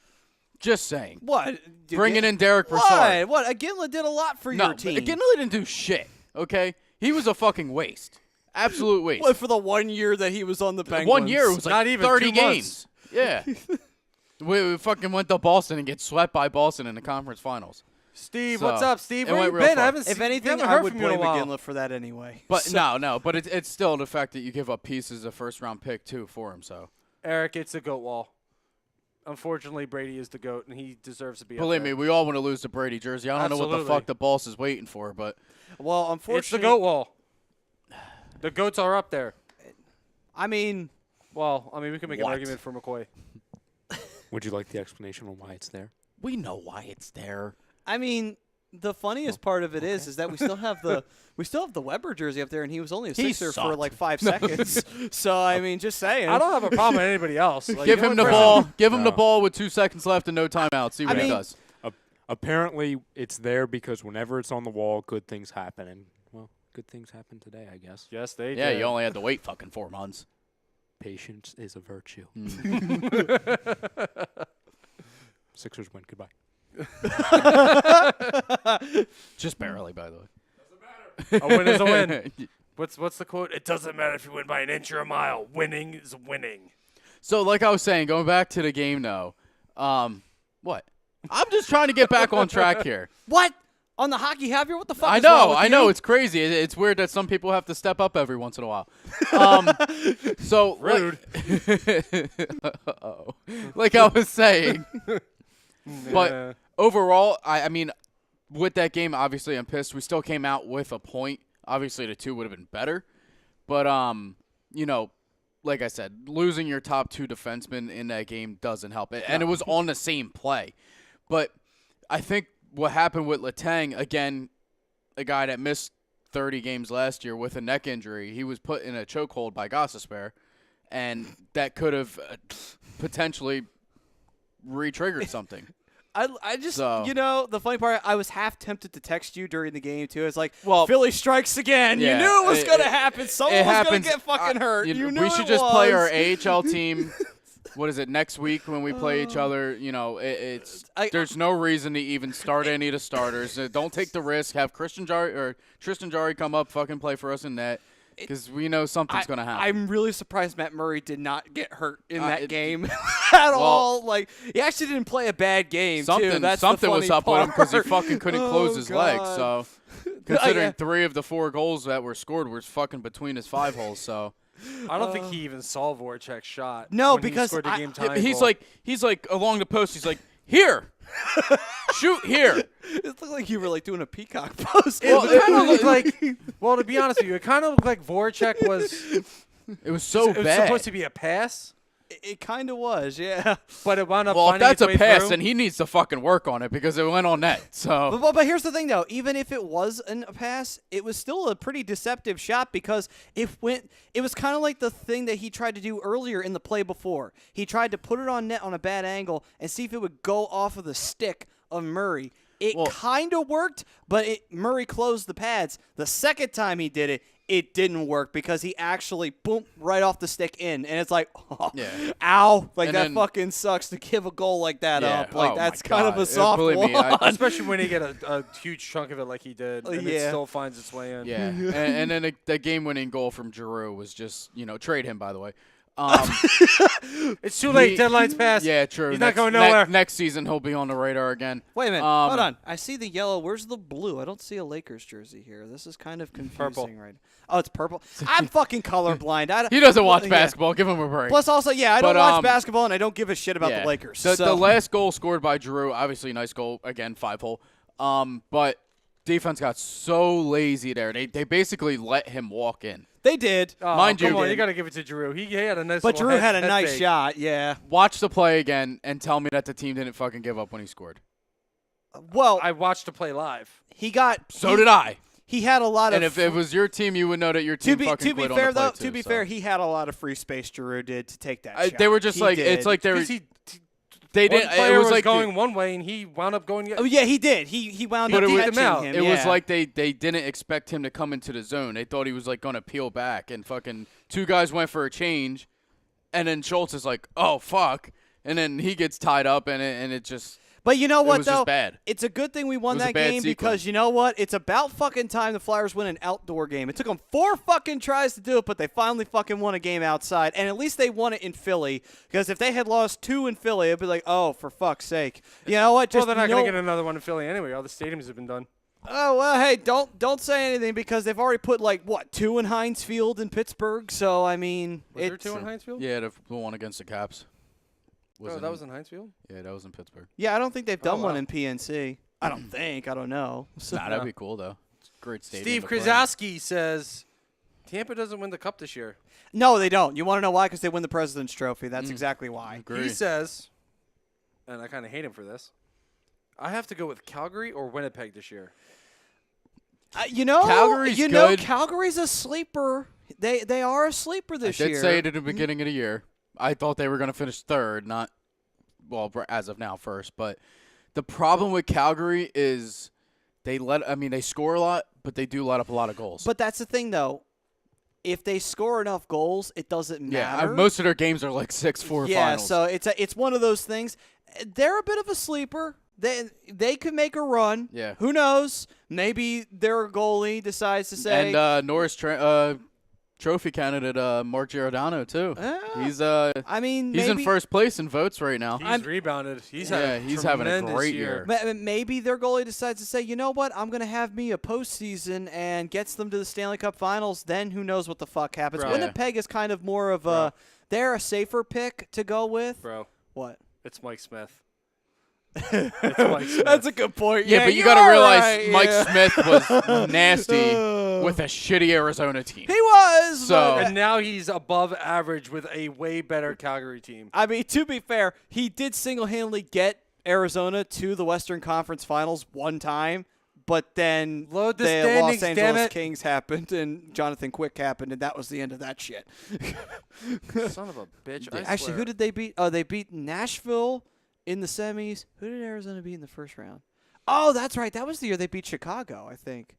Just saying. What? Bringing in Derek Brassard. What? Iginla did a lot for your team. Iginla didn't do shit, okay? He was a fucking waste. Absolute waste. What, for the 1 year that he was on the Penguins? 1 year, it was like not even 30 2 games. Yeah. we fucking went to Boston and get swept by Boston in the conference finals. Steve, what's up, Steve? It Where you went real been? far. I haven't If anything, heard I would from you in a blame while. Iginla for that anyway. But but it's still the fact that you give up pieces of first-round pick, too, for him, so. Eric, it's a goat wall. Unfortunately, Brady is the GOAT, and he deserves to be Believe up there. me, we all want to lose the Brady jersey. I don't know what the fuck the boss is waiting for, but. Well, unfortunately. It's the GOAT wall. The GOATs are up there. I mean. Well, we can make an argument for McCoy. Would you like the explanation on why it's there? We know why it's there. I mean, the funniest part of it is that we still have the Weber jersey up there, and he was only a Sixer for like 5 seconds. So I mean, just saying. I don't have a problem with anybody else. Like, Give him the ball. Give him the ball with 2 seconds left and no timeout. See what he does. Apparently, it's there because whenever it's on the wall, good things happen. And, well, good things happen today, I guess. Yes, they Yeah, did. you only had to wait fucking 4 months. Patience is a virtue. Sixers win. Goodbye. Just barely, by the way. A win is a win. What's the quote? It doesn't matter if you win by an inch or a mile. Winning is winning. So, like I was saying, going back to the game, though, what? I'm just trying to get back on track here. What? On the hockey havier? What the fuck I is wrong know, with I know, you? it's crazy. It's weird that some people have to step up every once in a while. So Rude. Uh-oh. Like I was saying, but overall, I mean, with that game, obviously, I'm pissed. We still came out with a point. Obviously, the 2 would have been better, but you know, like I said, losing your top 2 defensemen in that game doesn't help. And it was on the same play, but I think what happened with Letang, again, a guy that missed 30 games last year with a neck injury, he was put in a chokehold by Gossespierre, and that could have potentially re-triggered something. I just, So- you know, the funny part, I was half tempted to text you during the game, too. It's like, Well, Philly strikes again. yeah, you knew it was it- going to happen. Someone was going to get fucking hurt. You knew we should it just play our was. AHL team. What is it, next week when we play each other? You know, there's no reason to even start any of the starters. Don't take the risk. Have Tristan Jarry come up, fucking play for us in net, because we know something's going to happen. I'm really surprised Matt Murray did not get hurt in that game at all. Like, he actually didn't play a bad game, too. Something That's something the was funny up with him because he part. fucking couldn't Oh, close his legs. God. So, considering 3 of the 4 goals that were scored were fucking between his 5 holes, so. I don't think he even saw Voracek's shot. No, when he because scored the game Yeah, tying he's goal. like along the post. He's like, here, shoot here. It looked like you were, like, doing a peacock post. It kind of looked like. Well, to be honest with you, it kind of looked like Voracek was. It was so It was bad. supposed to be a pass, It kind of was, yeah. but it wound up. Well, if finding that's its a way pass, through. then he needs to fucking work on it because it went on net. So But here's the thing, though. Even if it was a pass, it was still a pretty deceptive shot because it was kind of like the thing that he tried to do earlier in the play before. He tried to put it on net on a bad angle and see if it would go off of the stick of Murray. It kind of worked, but Murray closed the pads. The second time he did it, it didn't work because he actually, boom, right off the stick in. And it's like, oh, Yeah. ow. Like, And that then- fucking sucks to give a goal like that Yeah. up. Like, Oh, that's my kind of God. a soft Believe one. me, I- especially when he get a huge chunk of it like he did, and it Yeah. still finds its way in. yeah, and then the game-winning goal from Giroux was just trade him, by the way. It's too late. He- Deadline's passed. Yeah, true. He's not Next- going nowhere. Next season, he'll be on the radar again. Wait a minute. Um, Hold on. I see the yellow. Where's the blue? I don't see a Lakers jersey here. This is kind of confusing Purple. right now. Oh, it's purple. I'm fucking colorblind. He doesn't watch Yeah. basketball. Give him a break. Plus, also, yeah, I don't But, watch basketball, and I don't give a shit about yeah. the Lakers. The last goal scored by Giroux, obviously nice goal, again, 5-hole. But defense got so lazy there. They basically let him walk in. they did. Oh, Mind you, come on, did. you got to give it to Drew. He had a nice. But little Drew had a head nice fake. shot, yeah. Watch the play again and tell me that the team didn't fucking give up when he scored. Well, I watched the play live. he got. So did I. He had a lot And of. if it was your team, you would know that your team to be fucking quit fair on the play though, too, to be so. fair, he had a lot of free space. Giroux did to take that shot. They were just He like did. it's like they were. Because They one didn't. player It was was like going one way and he wound up going. Oh yeah, he did. He wound But up it was- catching out. him. It was yeah. like they didn't expect him to come into the zone. They thought he was like gonna peel back, and fucking 2 guys went for a change, and then Schultz is like, "Oh fuck," and then he gets tied up, and it just. But you know what, was though? just bad. It's a good thing we won It was a that bad game sequence. because you know what? It's about fucking time the Flyers win an outdoor game. It took them 4 fucking tries to do it, but they finally fucking won a game outside. And at least they won it in Philly because if they had lost 2 in Philly, it'd be like, oh, for fuck's sake. You know what? Well, Just they're not going to get another one in Philly anyway. All the stadiums have been done. Oh, well, hey, don't say anything because they've already put, like, what, 2 in Heinz Field in Pittsburgh? So, I mean, Was there it's, 2 in Heinz Field? Yeah, the one against the Caps. Oh, that was in Heinz Field? Yeah, that was in Pittsburgh. yeah, I don't think they've done wow. one in PNC. I don't think. I don't know. So, Nah, that'd be cool though. It's a great stadium. Steve to play in. Krasowski says Tampa doesn't win the Cup this year. no, they don't. You want to know why? Because they win the President's Trophy. That's exactly why. Agree. He says, and I kind of hate him for this, I have to go with Calgary or Winnipeg this year. Calgary's good. Calgary's a sleeper. They are a sleeper I this did year. say it at the beginning of the year. I thought they were going to finish third, not as of now first. But the problem with Calgary is they score a lot, but they do let up a lot of goals. But that's the thing, though. If they score enough goals, it doesn't matter. Most of their games are like 6-4 finals. So it's one of those things. They're a bit of a sleeper. They could make a run. Yeah. Who knows? Maybe their goalie decides to say. And Norris trophy candidate Mark Giordano too. He's maybe, in first place in votes right now. He's rebounded. He's having a great year. Maybe their goalie decides to say, you know what, I'm going to have me a postseason and gets them to the Stanley Cup Finals. Then who knows what the fuck happens. Bro. Winnipeg is kind of more of they're a safer pick to go with. Bro. What? It's Mike Smith. It's Mike Smith. That's a good point. Yeah, but you got to realize Mike Smith was nasty with a shitty Arizona team. He was. So and now he's above average with a way better Calgary team. I mean, to be fair, he did single-handedly get Arizona to the Western Conference Finals one time, but then Load the the standings, Los damn Angeles it. Kings happened and Jonathan Quick happened, and that was the end of that shit. Son of a bitch. I Actually, swear. who did they beat? Oh, they beat Nashville in the semis. Who did Arizona beat in the first round? Oh, that's right. That was the year they beat Chicago, I think.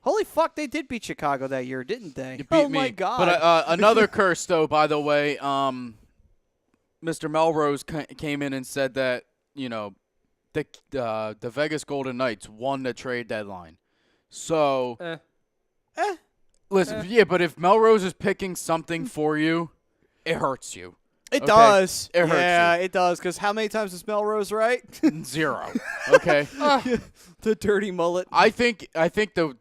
Holy fuck, they did beat Chicago that year, didn't they? You beat Oh, me. my God. But another curse, though, by the way, Mr. Melrose came in and said that, the Vegas Golden Knights won the trade deadline. So, listen, but if Melrose is picking something for you, it hurts you. It Okay? does. It hurts Yeah, you. it does, because how many times is Melrose right? 0. Okay? The dirty mullet. I think the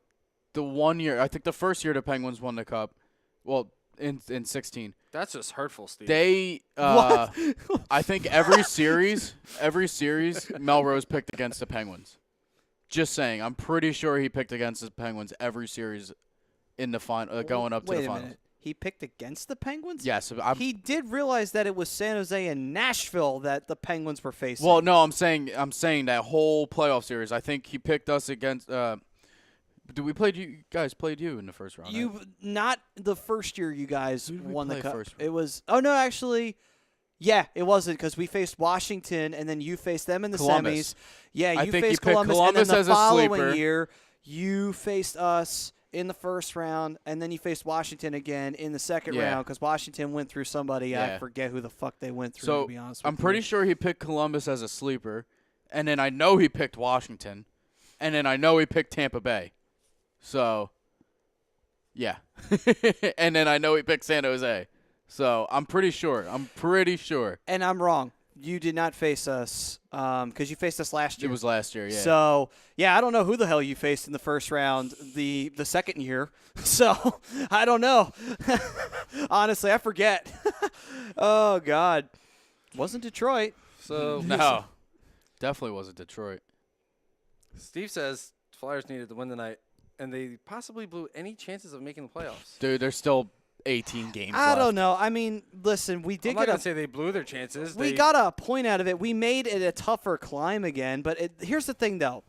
1 year, I think the first year the Penguins won the Cup, well, in 16. That's just hurtful, Steve. They, I think every series, Melrose picked against the Penguins. Just saying, I'm pretty sure he picked against the Penguins every series in the final, going up to Wait the a finals. minute. He picked against the Penguins? Yes, He did realize that it was San Jose and Nashville that the Penguins were facing. well, no, I'm saying that whole playoff series. I think he picked us against. You guys played you in the first round? you right? not the first year you guys Who did we won the play cup. first? It was actually, yeah, it wasn't because we faced Washington and then you faced them in the Columbus. semis. Yeah, I you think you faced picked Columbus, Columbus and then as the a following sleeper. year you faced us in the first round, and then you faced Washington again in the second Yeah. round because Washington went through somebody. I Yeah. forget who the fuck they went through. So to be honest with I'm you. pretty sure he picked Columbus as a sleeper, and then I know he picked Washington, and then I know he picked Tampa Bay. So, yeah, and then I know he picked San Jose. So I'm pretty sure. And I'm wrong. You did not face us because you faced us last year. It was last year. Yeah. So, yeah, I don't know who the hell you faced in the first round the second year. So, I don't know. Honestly, I forget. Oh, God. Wasn't Detroit. So no, definitely wasn't Detroit. Steve says Flyers needed to win tonight, and they possibly blew any chances of making the playoffs. Dude, there's still 18 games I left. don't know. I mean, listen, we I'm did not get going a to say they blew their chances. we got a point out of it. We made it a tougher climb again. But here's the thing, though.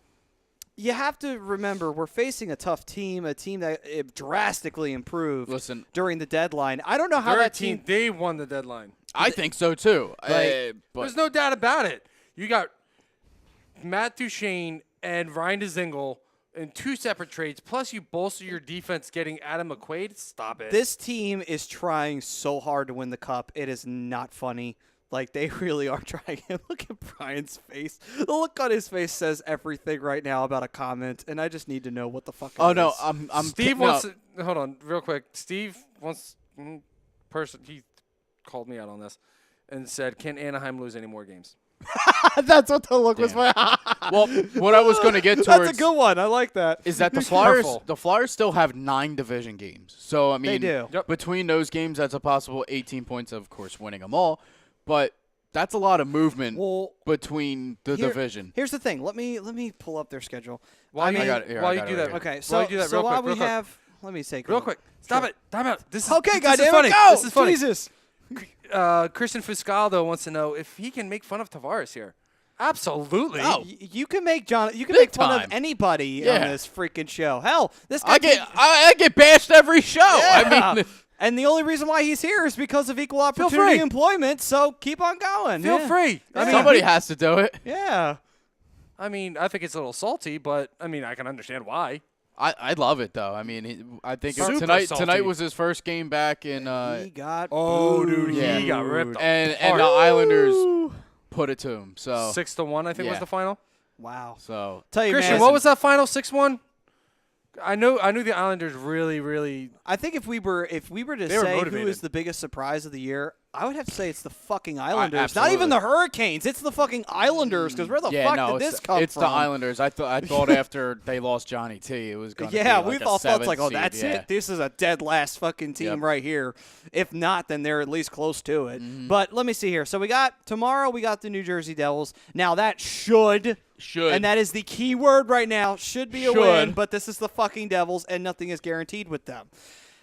You have to remember we're facing a tough team, a team that drastically improved Listen, during the deadline. I don't know how their that team. They won the deadline. I think so too. Like, but There's no doubt about it. You got Matt Duchene and Ryan DeZingle in 2 separate trades, plus you bolster your defense getting Adam McQuaid. Stop it. This team is trying so hard to win the cup. It is not funny. Like, they really are trying. Look at Brian's face. The look on his face says everything right now about a comment, and I just need to know what the fuck it oh no, is. I'm Steve no. wants to, hold on real quick. Steve wants he called me out on this and said, "Can Anaheim lose any more games?" That's what the look was. Well, what I was going to get towards That's a good one. I like that. is that the Who's Flyers careful? the Flyers still have 9 division games. So I mean, They do. Yep. between those games that's a possible 18 points, of course, winning them all, but that's a lot of movement Well, between the division. Here's the thing. Let me pull up their schedule. While I you, got it here, while I you got do it that, right Okay, while so you do that, so real while quick, we real quick. have, let me say Real quick, stop it, time out. This is Okay, this is goddamn funny. it, go. This is funny. Jesus. Christian Fuscaldo wants to know if he can make fun of Tavares here. Absolutely. Oh. You can make John. You can Big make fun time. of anybody Yeah. on this freaking show. Hell, this guy. I get bashed every show. Yeah. I mean, and the only reason why he's here is because of equal Feel opportunity free. employment. So keep on going. Feel Yeah. free. I mean, somebody has to do it. Yeah. I mean, I think it's a little salty, but I mean, I can understand why. I love it though. I mean, I think Super tonight salty. was his first game back in. He got Oh, dude, Yeah. he got ripped. And apart. the Islanders put it to him. So 6-1, I think was Yeah. the final. wow. so Tell you, Christian, man, what was that final? 6-1. I knew the Islanders really. I think if we were to They were say who motivated. is the biggest surprise of the year, I would have to say it's the fucking Islanders. Not even absolutely. the Hurricanes. It's the fucking Islanders. Because where the yeah, fuck no, did it's, this come it's from? the Islanders. I thought after they lost Johnny T, it was going to Yeah, be we like a all thought it's like, 7th oh, seed, that's yeah. it. This is a dead last fucking team Yep. right here. If not, then they're at least close to it. Mm-hmm. But let me see here. So tomorrow we got the New Jersey Devils. Now that should, and that is the key word right now, should be a win. Should. But this is the fucking Devils, and nothing is guaranteed with them.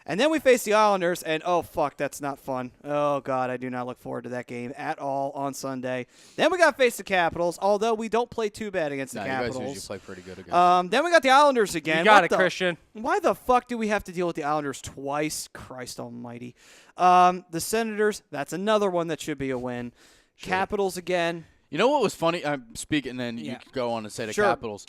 And then we face the Islanders, and oh, fuck, that's not fun. Oh, God, I do not look forward to that game at all on Sunday. Then we got to face the Capitals, although we don't play too bad against No, the you guys Capitals. usually play pretty good against Then we got the Islanders again. You got What it, the- Christian. Why the fuck do we have to deal with the Islanders twice? Christ almighty. The Senators, that's another one that should be a win. Capitals again. You know what was funny? I'm speaking, and then Yeah. you could go on and say the Sure. Capitals.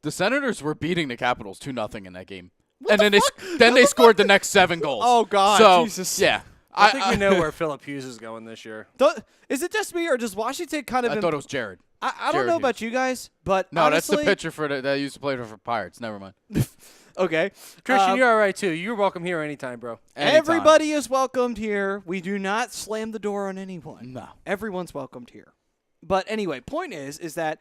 The Senators were beating the Capitals 2-0 in that game, What and the then fuck? they scored the next 7 goals. Oh, God, So Jesus. yeah, I think we know where Philip Hughes is going this year. Is it just me, or does Washington kind of... I thought it was Jared. I don't Jared know Hughes. about you guys, but No, honestly, that's the pitcher that used to play for Pirates. Never mind. Okay. Christian, you're all right too. You're welcome here anytime, bro. Anytime. Everybody is welcomed here. We do not slam the door on anyone. No. Everyone's welcomed here. But anyway, point is that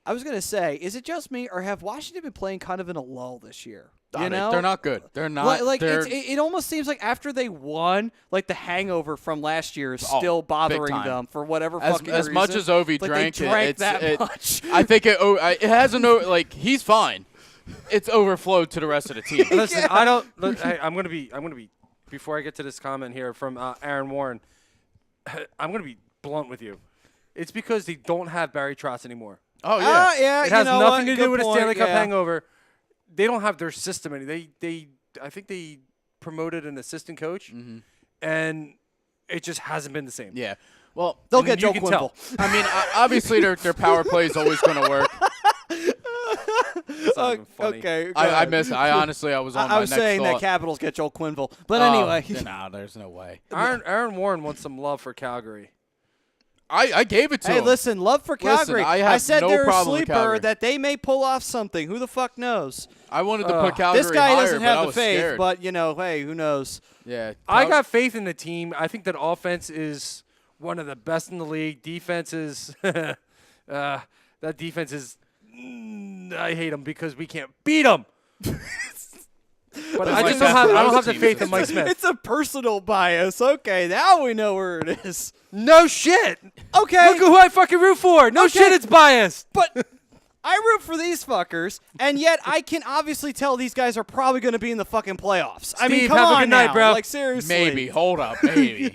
I was going to say, is it just me, or have Washington been playing kind of in a lull this year? You know? They're not good. They're not. Like they're, it almost seems like after they won, like the hangover from last year is still big bothering time. them for whatever as fucking as reason. much as Ovi Like drank, they drank it's, that much. I think it has like he's fine. It's overflowed to the rest of the team. Listen, I don't. Look, hey, I'm gonna be. Before I get to this comment here from Aaron Warren, I'm gonna be blunt with you. It's because they don't have Barry Trotz anymore. Oh yeah. Yeah, It has you know nothing what? to do Good with a point, Stanley Cup yeah. hangover. They don't have their system any. I think they promoted an assistant coach, and it just hasn't been the same. Yeah. Well, They'll And get you Joe can Quinville. tell. I mean, obviously their power play is always going to work. It's not even funny. Okay. go I ahead. miss. I honestly, I was on I my was next saying that thought. Capitals get Joel Quinville. But Oh, anyway. no, there's no way. Aaron Warren wants some love for Calgary. I gave it to Hey, him. listen, love for Listen, Calgary. I have said no they're a problem with sleeper, Calgary. that they may pull off something. Who the fuck knows? I wanted to put Calgary This guy higher, doesn't but I have the was faith, scared. but, hey, who knows? yeah, I got faith in the team. I think that offense is one of the best in the league. Defense is that defense is. I hate them because we can't beat them. But I like just that don't have. for I don't most have the teams. faith in Mike Smith. It's a personal bias. Okay, now we know where it is. No shit. Okay, Look at who I fucking root for. No Okay. shit. It's biased. but I root for these fuckers, and yet I can obviously tell these guys are probably going to be in the fucking playoffs. I mean, Steve, come have a on good night, now. bro. Like, seriously. maybe. Hold up, maybe.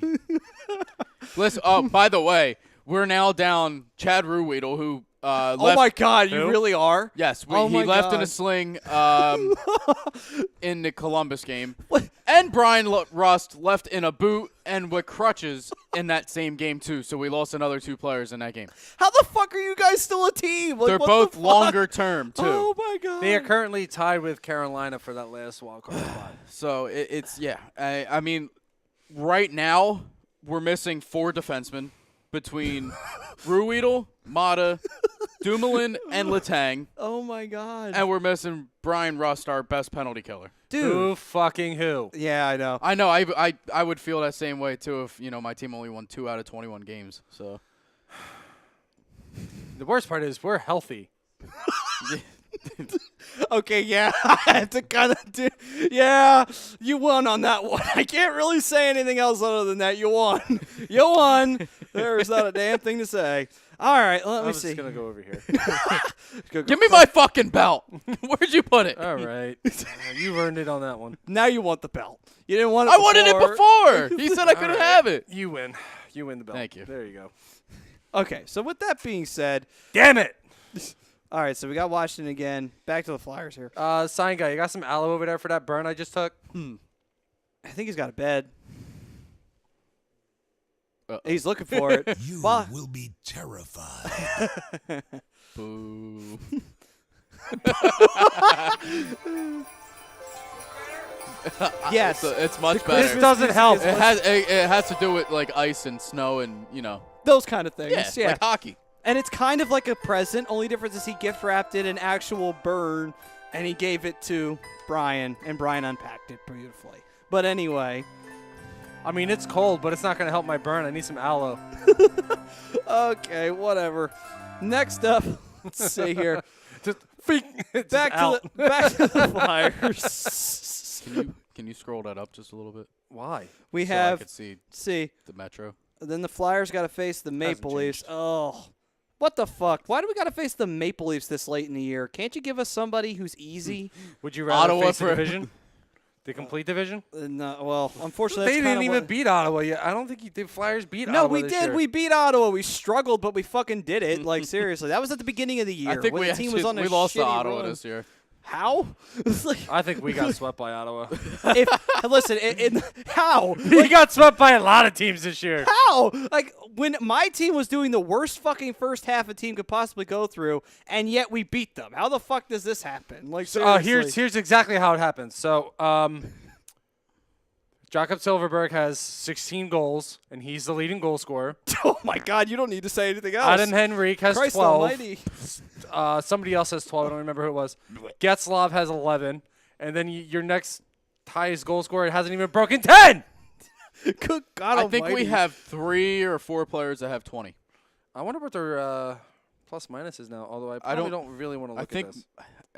Listen. Oh, by the way, we're now down Chad Ruhwedel, who Oh, left. my God, you Who? really are? Yes, Oh he my left in a God. sling in the Columbus game. What? And Brian Rust left in a boot and with crutches in that same game, too. So we lost another 2 players in that game. How the fuck are you guys still a team? Like, They're what both the fuck? longer term, too. Oh, my God. They are currently tied with Carolina for that last wild card spot. So it's, yeah. I mean, right now, we're missing 4 defensemen between Ruhwedel, Mata, Dumoulin, and Letang. Oh, my God. And we're missing Brian Rust, our best penalty killer. Dude. Who fucking who? Yeah, I know. I know. I would feel that same way too if my team only won 2 out of 21 games. So The worst part is we're healthy. Okay, yeah, I had to kind of do. Yeah, you won on that one. I can't really say anything else other than that. You won. You won. There's not a damn thing to say. All right, let me I'm see. just gonna go over here. give me my fucking belt. Where'd you put it? All right, you earned it on that one. Now you want the belt. You didn't want it. I wanted it before. He said I couldn't have it. You win. You win the belt. Thank you. There you go. Okay, so with that being said, Damn it. all right, so we got Washington again. Back to the Flyers here. Sign guy, you got some aloe over there for that burn I just took? I think he's got a bed. He's looking for it. You Well, will be terrified. Boo. yes. It's much This better. doesn't help. It has to do with like ice and snow and Those kind of things. Yeah. like hockey. And it's kind of like a present. Only difference is he gift wrapped it an actual burn, and he gave it to Brian, and Brian unpacked it beautifully. But anyway. I mean, it's cold, but it's not going to help my burn. I need some aloe. Okay, whatever. Next up, let's see here. Just it's Back out. to the Flyers. Can you scroll that up just a little bit? Why? We So I have could see see. the Metro. Then the Flyers got to face the Maple Leafs. changed. Oh, what the fuck? Why do we got to face the Maple Leafs this late in the year? Can't you give us somebody who's easy? Would you rather Ottawa face the for- division? The complete division? No, well, unfortunately, They that's didn't kinda even what- beat Ottawa yet. I don't think the Flyers beat No, Ottawa we this did. year. We beat Ottawa. We struggled, but we fucking did it. Like seriously, that was at the beginning of the year. I think when we the team was on a we lost to shitty Ottawa run. this year. How? It's like, I think we got swept by Ottawa. if listen, how? We got swept by a lot of teams this year. How? Like when my team was doing the worst fucking first half a team could possibly go through, and yet we beat them. How the fuck does this happen? Like seriously. Here's exactly how it happens. So, Jakob Silverberg has 16 goals, and he's the leading goal scorer. Oh my God! You don't need to say anything else. Adam Henrique has Christ 12. Almighty. Somebody else has 12. I don't remember who it was. Getzlov has 11. And then your next highest goal scorer hasn't even broken 10. Good God I think we Almighty. have 3 or 4 players that have 20. I wonder what their plus minus is now, although I probably don't really want to look I think at this.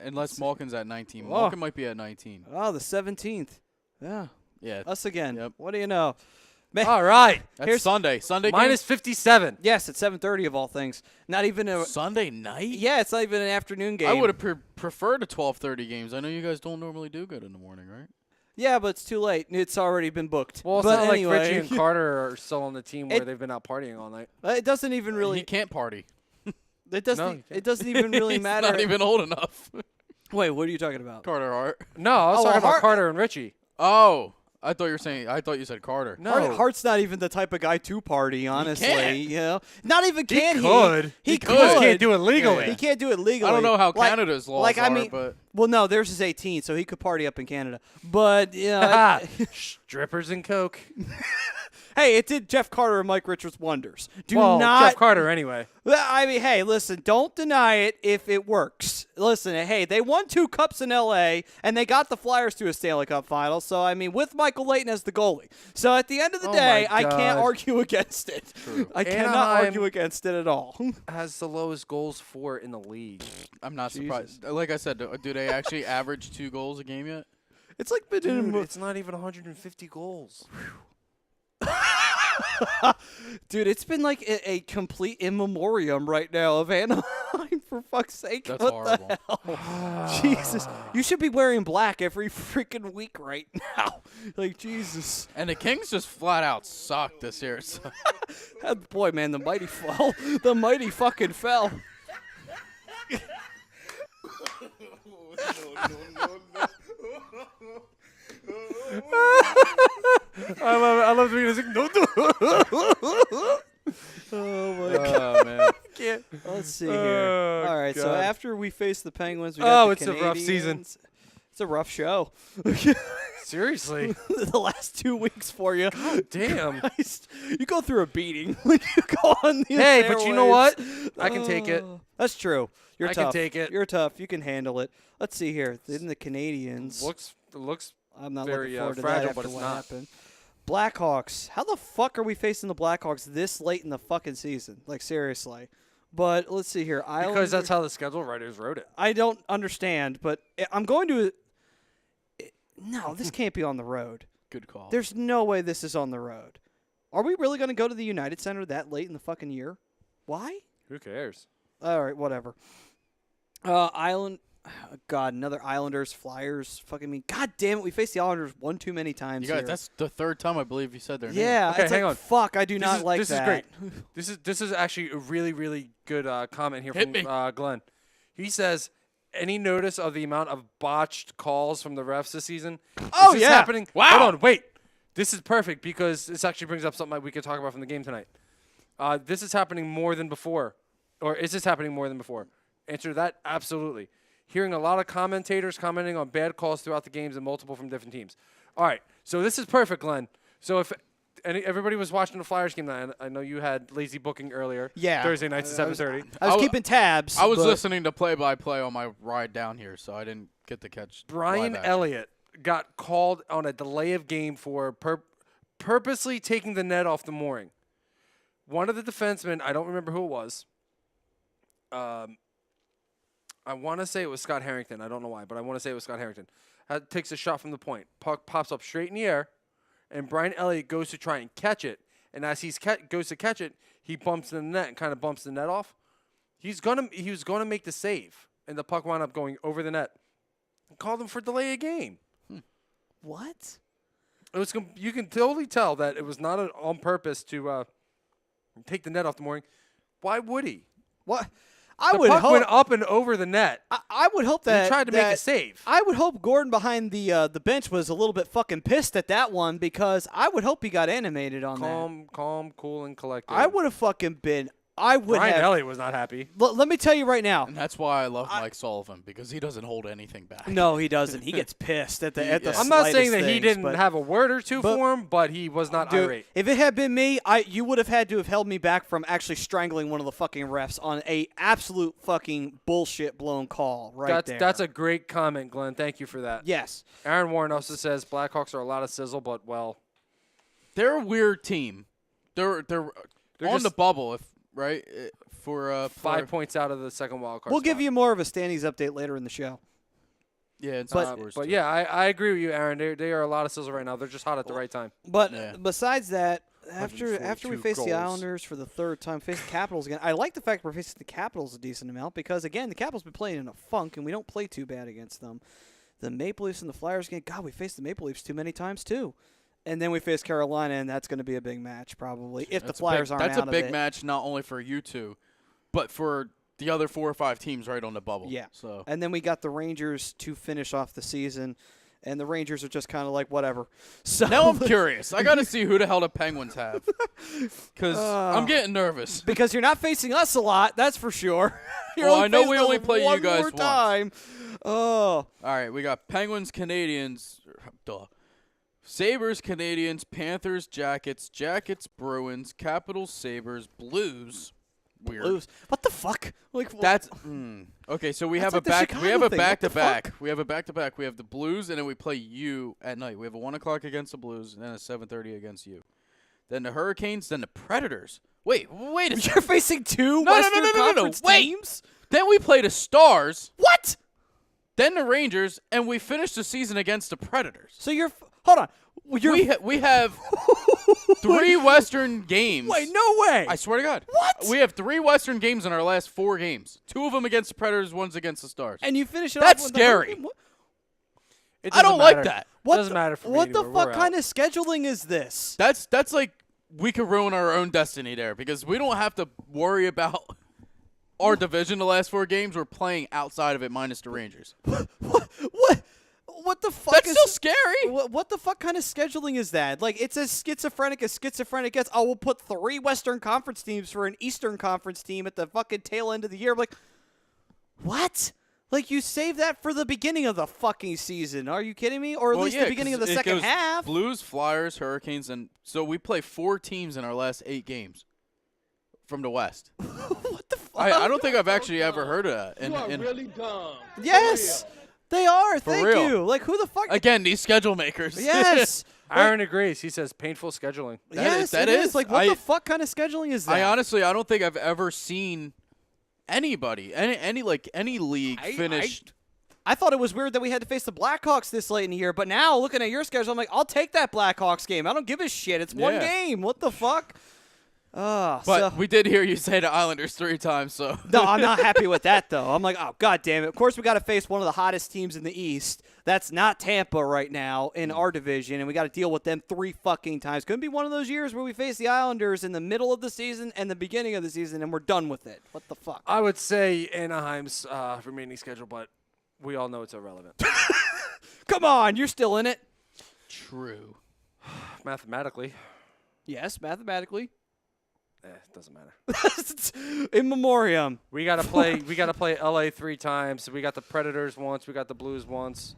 unless Malkin's at 19. Oh. Malkin might be at 19. Oh, the 17th. Yeah, Yeah. us again. Yep. What do you know? Man, All right. That's here's- Sunday. Sunday game? Minus 57. yes, at 7:30 of all things. Not even a. Sunday night? Yeah, it's not even an afternoon game. I would have preferred a 12:30 games. I know you guys don't normally do good in the morning, right? Yeah, but it's too late. It's already been booked. Well, it's but not anyway, like Richie and Carter are still on the team where It- they've been out partying all night. it doesn't even He really. can't party. It doesn't. No, you can't. It doesn't even really He's matter. not even old enough. Wait, what are you talking about? Carter Hart. No, I was Oh, talking about Hart- Carter and Richie. Oh, I thought you said Carter. No. Hart's not even the type of guy to party, honestly. can't. You know, not even can he. could. He He could. could. He just can't do it legally. He can't do it legally. I don't know how Like- Canada's laws like, I are, mean, but well, no, theirs is 18, so he could party up in Canada. But you know, Ah, strippers and coke. hey, it did Jeff Carter and Mike Richards wonders. Do well, not. Jeff Carter anyway. Well, I mean, hey, listen, don't deny it if it works. Listen, hey, they won 2 cups in L.A., and they got the Flyers to a Stanley Cup final. So, I mean, with Michael Leighton as the goalie. So, at the end of the Oh day, my I can't God. argue against it. I cannot Anaheim- argue against it at all. Has the lowest goals for in the league. I'm not surprised. Like I said, do they actually average 2 goals a game yet? It's like been Dude, in it's not even 150 goals. Dude, it's been like a complete in memoriam right now of Anaheim, for fuck's sake. That's What horrible. the hell? Jesus. You should be wearing black every freaking week right now. Like, Jesus. And the Kings just flat out suck this year. So. Boy, man, the mighty fell. The mighty fucking fell. I love doing this. No. Oh, my God. Oh, man. Can't. Let's see here. Oh, All right, so God. after we face the Penguins, we got the it's a rough season. Canadians. It's a rough show. Seriously. The last 2 weeks for you. Damn. Christ. You go through a beating when you go on the Hey, but you know what? airwaves. I can take it. That's true. You're I can tough. take it. You're tough. You can handle it. Let's see here. Then the Canadians. Looks I'm not very, looking forward to fragile, that after but it's what not. happened. Blackhawks. How the fuck are we facing the Blackhawks this late in the fucking season? Like, seriously. But let's see here. because that's how the schedule writers wrote it. I don't understand, but I'm going to. No, this can't be on the road. Good call. There's no way this is on the road. Are we really going to go to the United Center that late in the fucking year? Why? Who cares? All right, whatever. Island. God, another Islanders, Flyers. Fucking me. God damn it, we faced the Islanders one too many times You guys, here. that's the 3rd time I believe you said their name. Yeah, Okay, it's hang like, on. fuck, I do not like this that. is great. This is actually a really, really good comment here Hit from me. Glenn. He says, any notice of the amount of botched calls from the refs this season? Oh, Is this yeah. happening? Wow. Hold on, wait. This is perfect because this actually brings up something that we could talk about from the game tonight. This is happening more than before. Or is this happening more than before? Answer to that, absolutely. Hearing a lot of commentators commenting on bad calls throughout the games and multiple from different teams. All right, so this is perfect, Glenn. So if everybody was watching the Flyers game tonight, I know you had lazy booking earlier. Yeah. Thursday nights at 7:30. I was keeping tabs. I was but- listening to play-by-play on my ride down here, so I didn't get to catch Brian live action. Elliott got called on a delay of game for purposely taking the net off the mooring. One of the defensemen, I don't remember who it was. I want to say it was Scott Harrington. I don't know why, but I want to say it was Scott Harrington. Takes a shot from the point. Puck pops up straight in the air, and Brian Elliott goes to try and catch it. And as he goes to catch it, he bumps in the net and kind of bumps the net off. He was gonna make the save, and the puck wound up going over the net. Called him for delay of game. What? It was. You can totally tell that it was not on purpose to take the net off the mooring. Why would he? What? I The would puck hope. went up and over the net. I would hope that He tried to make a save. I would hope Gordon behind the bench was a little bit fucking pissed at that one because I would hope he got animated on that. Calm, cool, and collected. I would have fucking been. I would Brian have. Elliott was not happy. Let me tell you right now. And that's why I love Mike Sullivan, because he doesn't hold anything back. No, he doesn't. He gets pissed at the Yeah. I'm not saying slightest that he things, didn't but- have a word or two but- for him, but he was not Dude, irate. if it had been me, you would have had to have held me back from actually strangling one of the fucking refs on a absolute fucking bullshit blown call right there. That's a great comment, Glenn. Thank you for that. yes. Aaron Warren also says Blackhawks are a lot of sizzle, but They're a weird team. They're on just- the bubble, right? For 5 points out of the second wild card. We'll give spot. you more of a standings update later in the show. Yeah, it's But yeah, I agree with you, Aaron. They are a lot of sizzle right now. They're just hot at the right time. But Yeah. besides that, after we 142 face the goals. Islanders for the third time, face the Capitals again. I like the fact we're facing the Capitals a decent amount because again, the Capitals been playing in a funk and we don't play too bad against them. The Maple Leafs and the Flyers game. God, we faced the Maple Leafs too many times too. And then we face Carolina, and that's going to be a big match probably if the Flyers aren't That's out a big of it. match, not only for you two, but for the other 4 or 5 teams right on the bubble. Yeah. So And then we got the Rangers to finish off the season, and the Rangers are just kind of like whatever. So now I'm curious. I got to see who the hell the Penguins have, because I'm getting nervous. because you're not facing us a lot, that's for sure. You're Well, only I know facing we us only play you one guys more once. time. Oh, All right, we got Penguins, Canadians, Sabres, Canadians, Panthers, Jackets, Bruins, Capitals, Sabres, Blues. Weird. Blues. What the fuck? Like That's okay. So we That's have like the we have Chicago a thing. back to What the fuck? back. We have a back to back. We have the Blues, and then we play you at night. We have a 1 o'clock against the Blues, and then a 7:30 against you. Then the Hurricanes, then the Predators. Wait a second. You're facing two No, Western no. Conference Wait. teams? Then we play the Stars, What? then the Rangers, and we finish the season against the Predators. So hold on. We have 3 Western games. Wait, no way. I swear to God. What? We have 3 Western games in our last 4 games. 2 of them against the Predators, 1's against the Stars. and you finish it That's off with the scary. Hurricane? What- It I don't doesn't like matter. that. What Doesn't matter for me What the anymore. fuck We're kind out. of scheduling is this? That's like we could ruin our own destiny there, because we don't have to worry about our division the last 4 games. We're playing outside of it minus the Rangers. What the fuck That's is still scary. What the fuck kind of scheduling is that? Like, it's as schizophrenic gets. Oh, we'll put 3 Western Conference teams for an Eastern Conference team at the fucking tail end of the year. I'm like, what? Like, you save that for the beginning of the fucking season. Are you kidding me? Or at least the beginning of the 'cause it second goes half. Blues, Flyers, Hurricanes, and so we play 4 teams in our last 8 games from the West. What the fuck? I don't think I've actually ever heard of that. really dumb. Yes, they are. Thank real. you. Like, who the fuck? Again, these schedule makers. Yes. Aaron agrees. He says painful scheduling. Yes, that it is. Like, what I- the fuck kind of scheduling is that? I honestly, I don't think I've ever seen anybody, any league finish. I thought it was weird that we had to face the Blackhawks this late in the year, but now looking at your schedule, I'm like, I'll take that Blackhawks game. I don't give a shit. It's one Yeah. game. What the fuck? But So, we did hear you say the Islanders 3 times, so. no, I'm not happy with that though. I'm like, oh god damn it. Of course, we got to face one of the hottest teams in the East. That's not Tampa right now in our division, and we got to deal with them 3 fucking times. Could be one of those years where we face the Islanders in the middle of the season and the beginning of the season, and we're done with it. What the fuck? I would say Anaheim's remaining schedule, but we all know it's irrelevant. Come on, you're still in it. True. Mathematically. Yes, mathematically. It doesn't matter. In memoriam. We gotta play. We gotta play LA 3 times. We got the Predators once. We got the Blues once.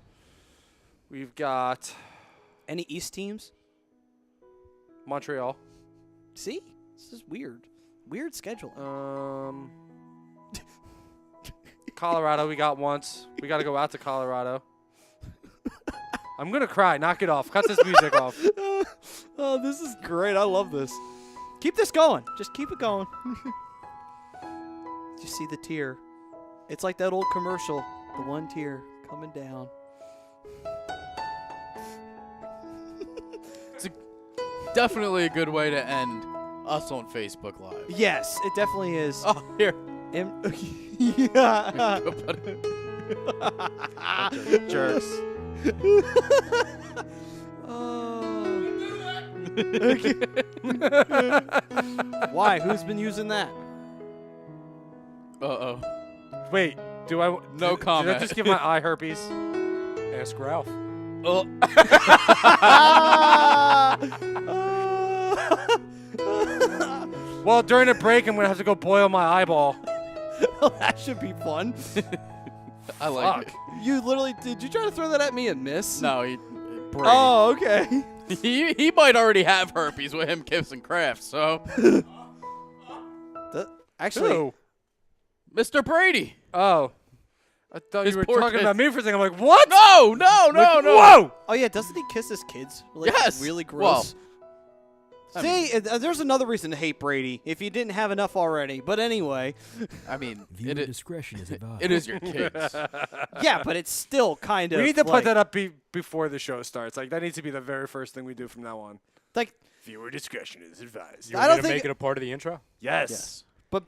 We've got Any East teams? Montreal. See? This is weird. Weird schedule. Colorado. We got once. We gotta go out to Colorado. I'm gonna cry. Knock it off. Cut this music off. Oh, this is great. I love this. Keep this going. Just keep it going. You see the tear. It's like that old commercial. The one tear coming down. It's definitely a good way to end us on Facebook Live. Yes, it definitely is. Oh, here. Yeah. Go put it. Jerks. Why? Who's been using that? Uh-oh. Wait. Do I? No did comment. I just give my eye herpes? Ask Ralph. Oh. Well, during the break, I'm gonna have to go boil my eyeball. Well, that should be fun. I like Fuck. You literally did you try to throw that at me and miss? it. No, Brady. Oh, okay. He might already have herpes with him kissing Kraft, so. Actually, Who? Mr. Brady. Oh. I thought His you were poor talking kid. about me for a second. I'm like, what? No. Like, no. Whoa! oh yeah, doesn't he kiss his kids? Like, Yes. Really Well, gross. See, there's another reason to hate Brady if you didn't have enough already. But anyway, I mean, Viewer discretion is advised. it is your kids. yeah, but it's still kind of. We need to like, put that up before the show starts. Like, that needs to be the very first thing we do from now on. Like, Viewer discretion is advised. You I want don't me to think- make it a part of the intro? Yes. but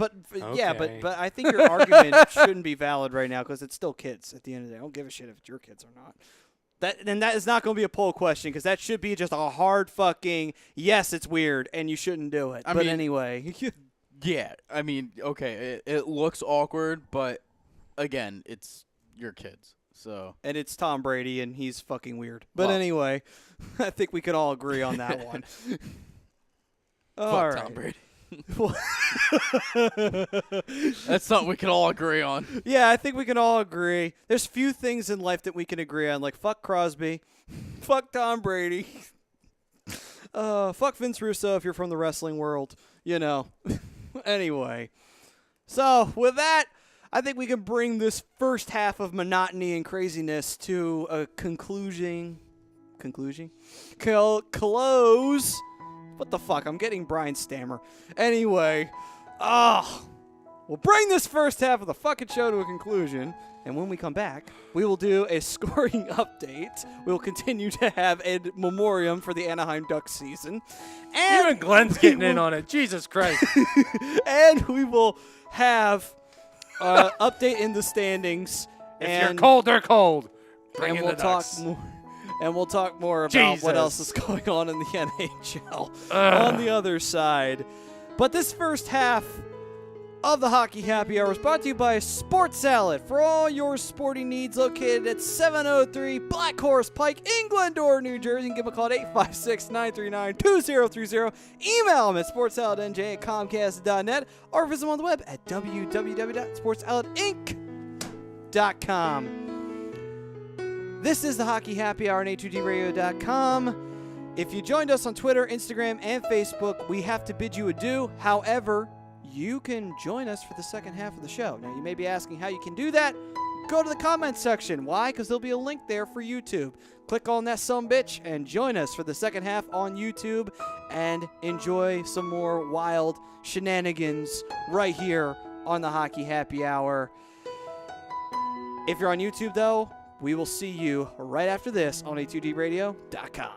yeah, Okay. but I think your argument shouldn't be valid right now because it's still kids. At the end of the day, I don't give a shit if it's your kids or not. That is not going to be a poll question because that should be just a hard fucking yes. It's weird and you shouldn't do it. I but mean- anyway, Yeah, I mean, okay, it looks awkward, but again, it's your kids, so. and it's Tom Brady and he's fucking weird. But Well- anyway, I think we could all agree on that one. All Fuck right. Tom Brady. Well- That's something we can all agree on. Yeah, I think we can all agree. There's few things in life that we can agree on, like fuck Crosby, fuck Tom Brady, fuck Vince Russo if you're from the wrestling world, you know. Anyway, so with that, I think we can bring this first half of monotony and craziness to a conclusion. Close. What the fuck? I'm getting Brian Stammer. Anyway, we'll bring this first half of the fucking show to a conclusion. And when we come back, we will do a scoring update. We'll continue to have a memoriam for the Anaheim Ducks season. And Even Glenn's getting in on it. Jesus Christ. and we will have update in the standings. If and, you're cold, they're cold. Bring and in we'll the talk Ducks. more. And we'll talk more about what else is Jesus. going on in the NHL on the other side. But this first half of the Hockey Happy Hour is brought to you by Sports Salad for all your sporting needs, located at 703 Black Horse Pike in Glendora, New Jersey. You can give them a call at 856-939-2030. Email them at sportssaladnj@comcast.net or visit them on the web at www.sportsaladinc.com. This is the Hockey Happy Hour on A2DRadio.com. If you joined us on Twitter, Instagram, and Facebook, we have to bid you adieu. However, you can join us for the second half of the show. Now, you may be asking how you can do that. Go to the comments section. Why? Because there'll be a link there for YouTube. Click on that sumbitch and join us for the second half on YouTube and enjoy some more wild shenanigans right here on the Hockey Happy Hour. If you're on YouTube, though, we will see you right after this on A2DRadio.com.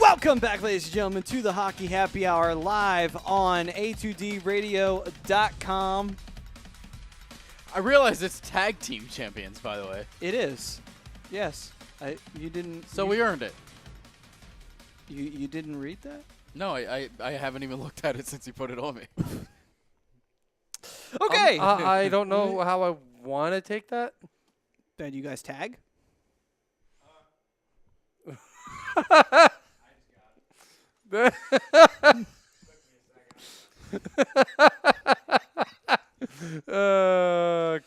Welcome back, ladies and gentlemen, to the Hockey Happy Hour live on A2DRadio.com. I realize it's tag team champions, by the way. It is. Yes. You didn't. So we earned it. You didn't read that? No, I haven't even looked at it since you put it on me. Okay. I don't know how I want to take that. Then you guys tag.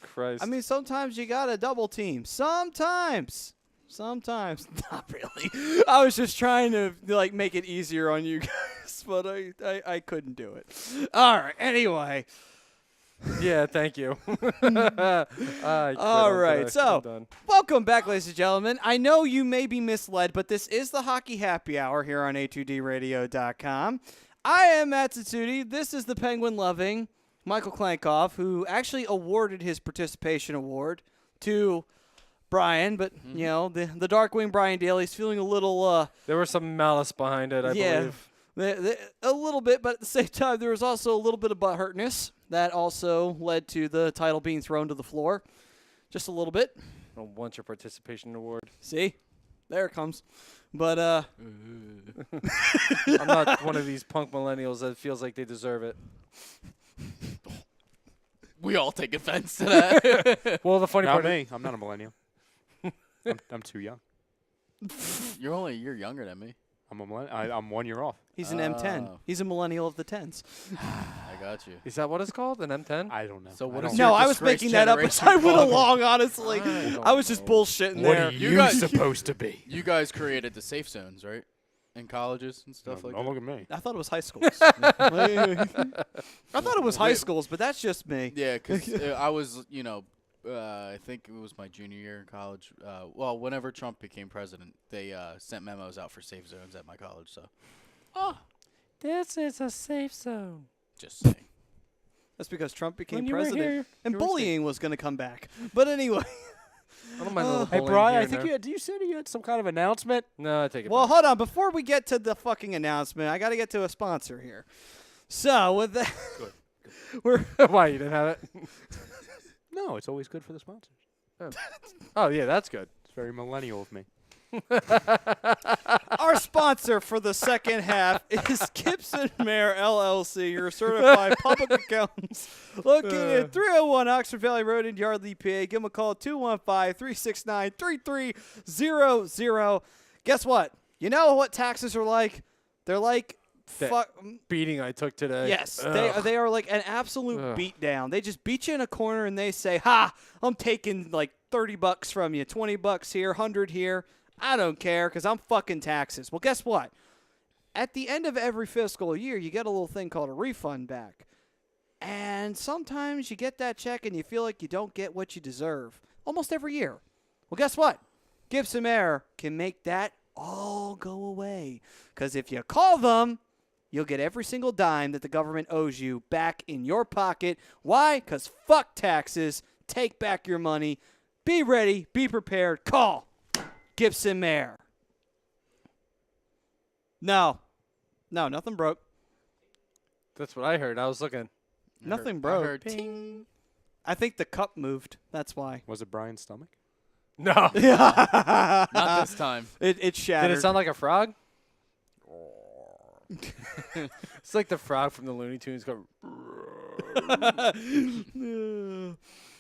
Christ. I mean, sometimes you got to double team. Sometimes. Not really. I was just trying to make it easier on you guys, but I couldn't do it. All right. Anyway. Yeah, thank you. All right. So, welcome back, ladies and gentlemen. I know you may be misled, but this is the Hockey Happy Hour here on A2DRadio.com. I am Matt Tsutsuti. This is the Penguin loving Michael Klankoff, who actually awarded his participation award to Brian, but you know the Darkwing Brian Daly's feeling a little. There was some malice behind it, I believe. A little bit, but at the same time, there was also a little bit of butthurtness that also led to the title being thrown to the floor, just a little bit. I want your participation award. See, there it comes. But I'm not one of these punk millennials that feels like they deserve it. We all take offense to that. Well, the funny Not part me. I'm not a millennial. I'm too young. You're only a year younger than me. I'm a millennial. I'm 1 year off. he's an M10. Oh. He's a millennial of the tens. I got you. is that what it's called? An M10? I don't know. So what I is don't your No, I was disgraced making that up as generation I went called? along, honestly. don't I was just know. bullshitting What there. are You you guys- supposed to be? You guys created the safe zones, right? In colleges and stuff Don't like look at me. I thought it was high schools. I thought it was high schools, but that's just me. that. Yeah, because I was, I think it was my junior year in college. Well, whenever Trump became president, they sent memos out for safe zones at my college. So, This is a safe zone. just saying. That's because Trump became When you were president, here, and you were safe. bullying was going to come back. But anyway. I don't mind a little Hey, bullying Brian, here I and think there. you said you had some kind of announcement. No, I take it Well, back. hold on. Before we get to the fucking announcement, I got to get to a sponsor here. So, with that, we're Why, you didn't have it? No, it's always good for the sponsors. Oh, yeah, that's good. It's very millennial of me. our sponsor for the second half is Gibson Mayer LLC, your certified public accountants located at 301 Oxford Valley Road in Yardley, PA. Give them a call, 215-369-3300. Guess what? You know what taxes are like? They're like That beating I took today. Yes, Ugh. they are like an absolute Ugh. beatdown. They just beat you in a corner and they say, "Ha, I'm taking like $30 from you, $20 here, 100 here. I don't care because I'm fucking taxes." Well, guess what? At the end of every fiscal year, you get a little thing called a refund back. And sometimes you get that check and you feel like you don't get what you deserve. Almost every year. Well, guess what? Gibson Air can make that all go away. Because if you call them, you'll get every single dime that the government owes you back in your pocket. Why? Because fuck taxes. Take back your money. Be ready. Be prepared. Call Gibson Mayer. No, nothing broke. That's what I heard. I was looking. Nothing I broke. heard ting. I think the cup moved. That's why. Was it Brian's stomach? No. Not this time. It shattered. Did it sound like a frog? It's like the frog from the Looney Tunes. Go.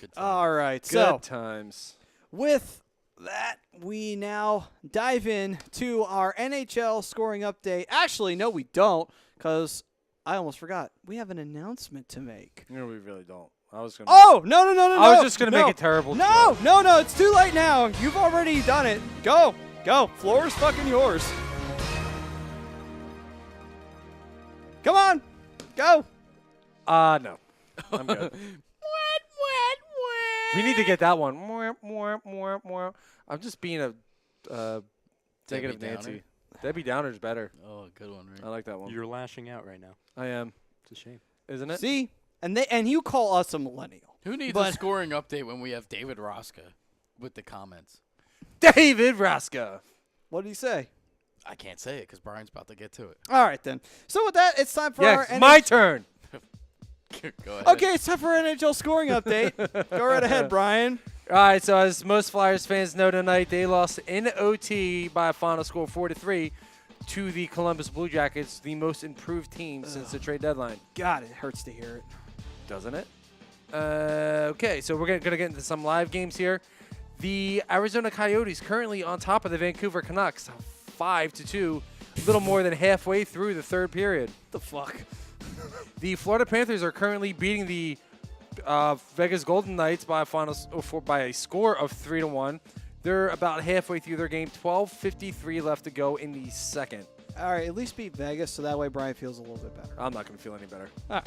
Good time. All right. Good So times. with that, we now dive in to our NHL scoring update. Actually, no, we don't, because I almost forgot. We have an announcement to make. No, we really don't. I was gonna. Oh, no. I was just gonna make a terrible No, joke. no, it's too late now. You've already done it. Go. Floor is fucking yours. Come on. Go. No. I'm good. We need to get that one. I'm just being a negative Debbie Nancy. Downer? Debbie Downer's better. Oh, good one, I right? like that one. You're lashing out right now. I am. It's a shame. Isn't it? See? And you call us a millennial. Who needs a But- scoring update when we have David Roska with the comments? David Raska. What did he say? I can't say it because Brian's about to get to it. All right, then. So with that, it's time for our Yeah, my turn. Go ahead. Okay, it's time for our NHL scoring update. Go right ahead, Brian. All right, so as most Flyers fans know tonight, they lost in OT by a final score of 4-3 to the Columbus Blue Jackets, the most improved team since the trade deadline. God, it hurts to hear it. Doesn't it? Okay, so we're going to get into some live games here. The Arizona Coyotes currently on top of the Vancouver Canucks, 5-2, a little more than halfway through the third period. The fuck? The Florida Panthers are currently beating the Vegas Golden Knights by a score of 3-1. They're about halfway through their game. 12:53 left to go in the second. All right, at least beat Vegas, so that way Brian feels a little bit better. I'm not going to feel any better. Ah.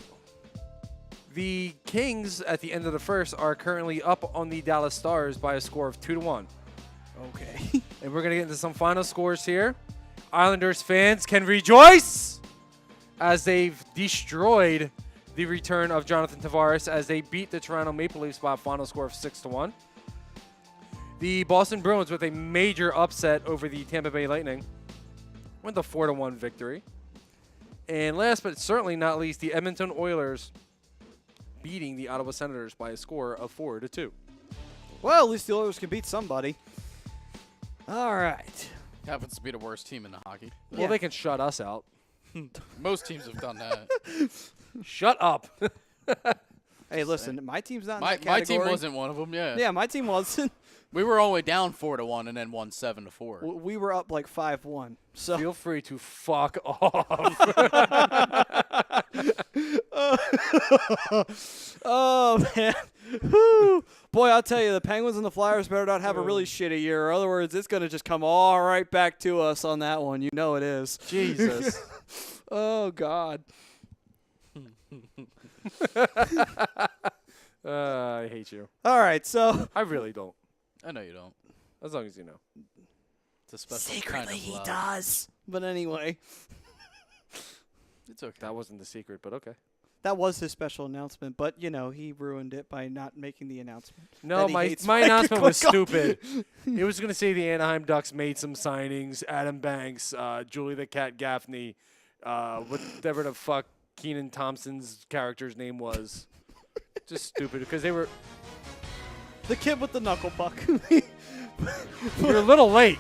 The Kings at the end of the first are currently up on the Dallas Stars by a score of 2-1. Okay. And we're going to get into some final scores here. Islanders fans can rejoice as they've destroyed the return of Jonathan Tavares as they beat the Toronto Maple Leafs by a final score of 6-1. The Boston Bruins with a major upset over the Tampa Bay Lightning with a 4-1 victory. And last but certainly not least, the Edmonton Oilers beating the Ottawa Senators by a score of 4-2. Well, at least the Oilers can beat somebody. All right. Happens to be the worst team in the hockey. Well, Yeah. they can shut us out. Most teams have done that. Shut up. Hey, listen, my team's not in my that category. team wasn't one of them. Yeah. Yeah, my team wasn't. We were only down 4-1 and then won 7-4. We were up like 5-1. So Feel free to fuck off. Oh, man. Whew. Boy, I'll tell you, the Penguins and the Flyers better not have a really shitty year. In other words, it's going to just come all right back to us on that one. You know it is. Jesus. Oh, God. I hate you. All right, so. I really don't. I know you don't. As long as you know. It's a special kind of love. does. But anyway, It's okay. That wasn't the secret, but okay. that was his special announcement. But, you know, he ruined it by not making the announcement. No, that he my hates announcement was Michael stupid. It was going to say the Anaheim Ducks made some signings. Adam Banks, Julie the Cat Gaffney, whatever the fuck Keenan Thompson's character's name was. Just stupid because they were. The kid with the knuckle puck. You're a little late.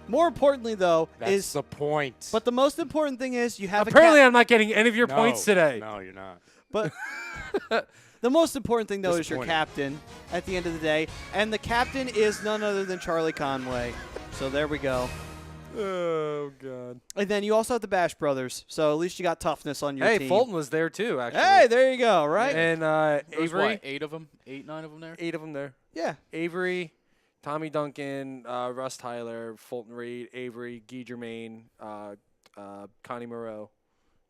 More importantly, though, That's is. the point. But the most important thing is you have Apparently, a I'm not getting any of your points today. No, you're not. But the most important thing, though, is your Disappointing. captain at the end of the day. And the captain is none other than Charlie Conway. So there we go. Oh, God. And then you also have the Bash Brothers. So at least you got toughness on your Hey, team. Fulton was there, too, actually. Hey, there you go, right? And There's Avery. what, 8 of them? 8, 9 of them there? 8 of them there. yeah. Avery, Tommy Duncan, Russ Tyler, Fulton Reed, Avery, Guy Germain, Connie Moreau.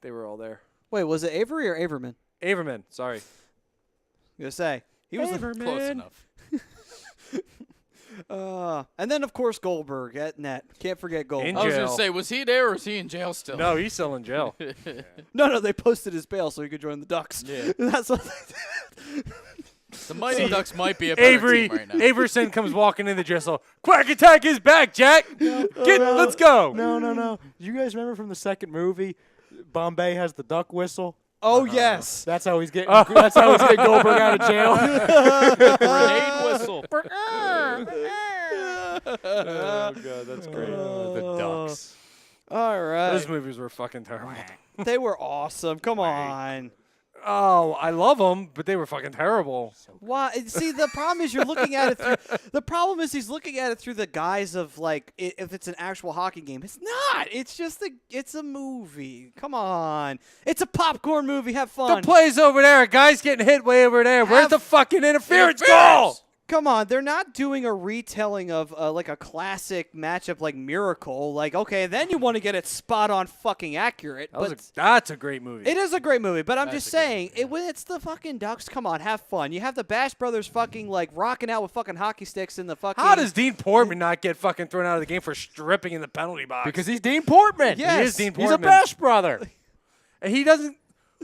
They were all there. Wait, was it Avery or Averman? Averman, sorry. I was going to say. He was Close enough. and then, of course, Goldberg at net. Can't forget Goldberg. In I was going jail. to say, was he there or is he in jail still? No, he's still in jail. No, they posted his bail so he could join the Ducks. Yeah. That's what they did. The Mighty Ducks might be a better Avery team right now. Averson comes walking in the drizzle. Quack Attack is back, Jack. Let's go. No. You guys remember from the second movie, Bombay has the duck whistle? Oh, yes. That's how he's getting. That's how he's getting Goldberg out of jail. Grenade whistle. Oh, God, that's great. The ducks. All right. Those movies were fucking terrible. They were awesome. Come on. Oh, I love them, but they were fucking terrible. Why? See, the problem is you're looking at it through. The problem is he's looking at it through the guise of like if it's an actual hockey game. It's not. It's just it's a movie. Come on. It's a popcorn movie. Have The fun. play's over there. A guy's getting hit way over there. Where's Have- the fucking interference goal? Come on. They're not doing a retelling of like a classic matchup like Miracle. Like, okay, then you want to get it spot on fucking accurate. But That's a great movie. it is a great movie, but I'm just a great saying, when it's the fucking Ducks, come on, have fun. You have the Bash Brothers fucking, like, rocking out with fucking hockey sticks in the fucking... How does Dean Portman not get fucking thrown out of the game for stripping in the penalty box? Because he's Dean Portman. Yes. He is Dean He's Portman. a Bash brother. And he doesn't.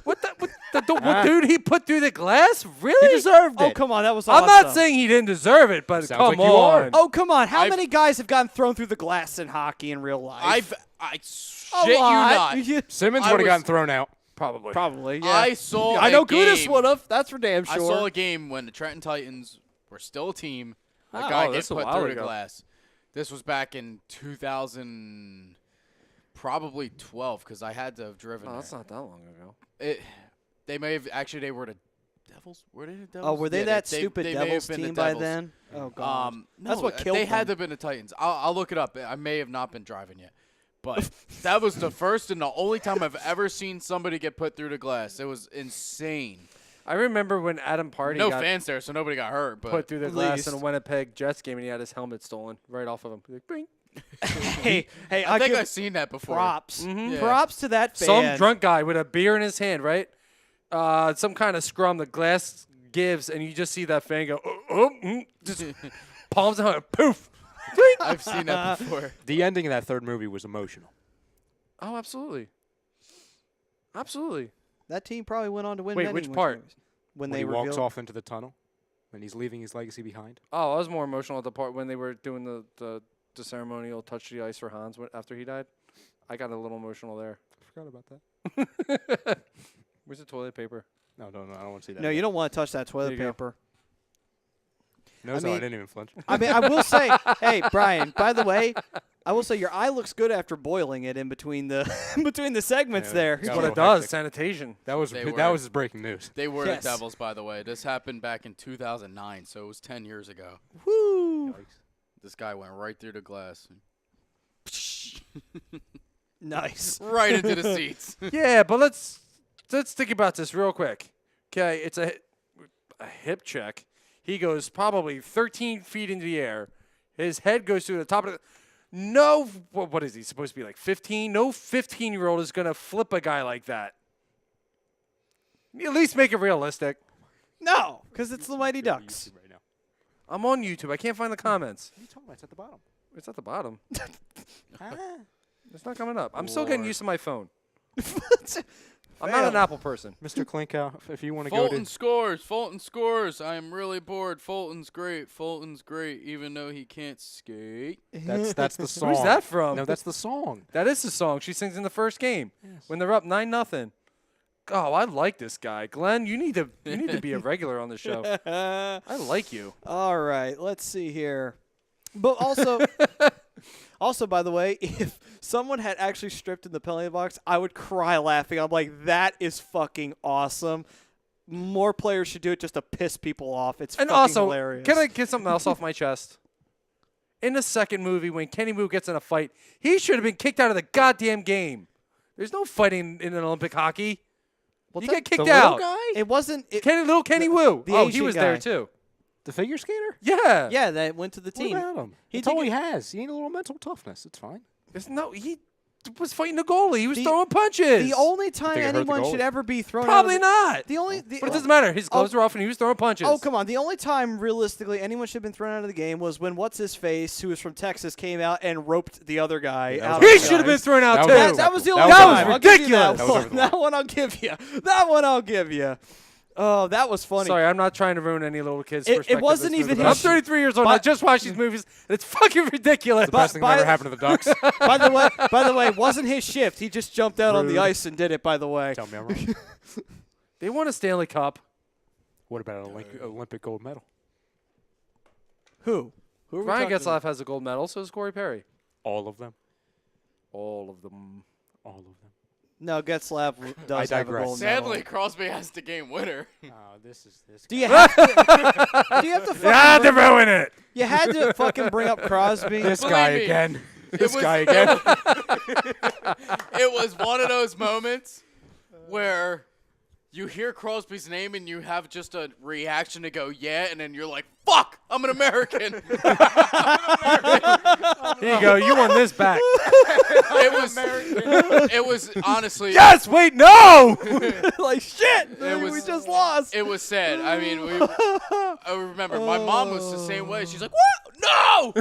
What the dude he put through the glass? Really? He deserved Oh, it. come on. That was I'm awesome. not saying he didn't deserve it, but Sounds come like you on. are. Oh, come on. How I've- many guys have gotten thrown through the glass in hockey in real life? I A shit you lot. not. Simmons I would have was- gotten thrown out. Probably. Probably, yeah. I saw I know a game. Gudis would have. That's for damn sure. I saw a game when the Trenton Titans were still a team. A Oh, guy that's get a put while through the ago. glass. This was back in 2000, probably 12, because I had to have driven Oh, that's there. not that long ago. They may have actually. They were the Devils. Were they the Devils? Oh, were they Yeah, that stupid they may have Devils been the team by Devils. then? Oh, God. No, That's what killed They them. had to have been the Titans. I'll look it up. I may have not been driving yet. But that was the first and the only time I've ever seen somebody get put through the glass. It was insane. I remember when Adam Party No got fans there, so nobody got hurt. But put through the At glass least. in a Winnipeg Jets game, and he had his helmet stolen right off of him. He's like, bing. hey, I think give I've seen that before. props. Yeah. Props to that fan. Some drunk guy with a beer in his hand, right? Some kind of scrum. The glass gives, and you just see that fan go, just palms out, poof. I've seen that before. The ending of that third movie was emotional. Oh, absolutely. Absolutely. That team probably went on to win Wait, many which movies. part? When When they he walks revealed- off into the tunnel and he's leaving his legacy behind. Oh, I was more emotional at the part when they were doing the ceremonial touch the ice for Hans after he died. I got a little emotional there. I forgot about that. Where's the toilet paper? No, I don't want to see that. No, you don't want to touch that toilet There you go. paper. No, I I mean- didn't even flinch. I mean, I will say, hey, Brian, by the way, I will say your eye looks good after boiling it in between the in between the segments Yeah, there. got That's a what it little does. hectic. Sanitation. That was They that were- was his breaking news. They were Yes. the Devils, by the way. This happened back in 2009, so it was 10 years ago. Woo! This guy went right through the glass. Nice. Right into the seats. Yeah, but let's think about this real quick. Okay, it's a hip check. He goes probably 13 feet into the air. His head goes through the top of the. No, what is he supposed to be like 15? No 15-year-old is gonna flip a guy like that. At least make it realistic. No, because it's the Mighty Ducks. Right now. I'm on YouTube. I can't find the comments. What are you talking about? It's at the bottom. It's at the bottom. It's not coming up. I'm still getting Lord. used to my phone. I'm not an Fail. Apple person. Mr. Klinkow, if you want to go Fulton to scores. Fulton scores. I am really bored. Fulton's great. Fulton's great, even though he can't skate. that's the song. Who's that from? No, that's the song. That is the song she sings in the first game when they're up 9-0. Oh, I like this guy, Glenn. You need to be a regular on the show. I like you. All right, let's see here. But also, by the way, if someone had actually stripped in the penalty box, I would cry laughing. I'm like, that is fucking awesome. More players should do it just to piss people off. It's And fucking also, hilarious. can I get something else off my chest? In the second movie, when Kenny Wu gets in a fight, he should have been kicked out of the goddamn game. There's no fighting in an Olympic hockey. Well, You that- get kicked the little out. guy? It wasn't. It, Little Kenny Wu. the Oh, he Asian was guy. there too. The figure skater? Yeah. yeah, that went to the What team. about him? He That's all did he get- has. He ain't a little mental toughness. It's fine. He was fighting the goalie. He was The- throwing punches. The only time think it hurt the anyone should goalie. ever be thrown Probably out of not. the only. The, But it doesn't matter. His gloves were off and he was throwing punches. Oh, come on. The only time, realistically, anyone should have been thrown out of the game was when What's-His-Face, who was from Texas, came out and roped the other guy Yeah, that out. was He of the should have been ice. thrown out That too. was That was the That only was time. I'll give you ridiculous. that That was one. over the That one I'll give you. That one I'll give you. Oh, that was funny. Sorry, I'm not trying to ruin any little kid's It perspective. wasn't of this even movie. his- I'm 33 years old. and I But- just watched these movies. And it's fucking ridiculous. The best thing that by- ever happened to the Ducks. By the way, it wasn't his shift. He just jumped out on the ice and did it. By the way, Tell me I'm wrong. They won a Stanley Cup. What about an Olympic gold medal? who? Who are we Ryan talking Getzlaff has a gold medal. So does Corey Perry. All of them. All of them. All of them. No, Getzlaff does have a digress. gold Sadly, medal. Crosby has the game winner. This. Do you have to? Do you have to? You had to Fucking ruin it. you had to fucking bring up Crosby. This Believe guy me, again. it This was- guy again. It was one of those moments where you hear Crosby's name and you have just a reaction to go, yeah, and then you're like, fuck, I'm an American. He Here you go. You won this back. It was honestly. Yes. Wait. No. Like shit. We just lost. It was sad. I mean, I remember my mom was the same way. She's like, "What? No!"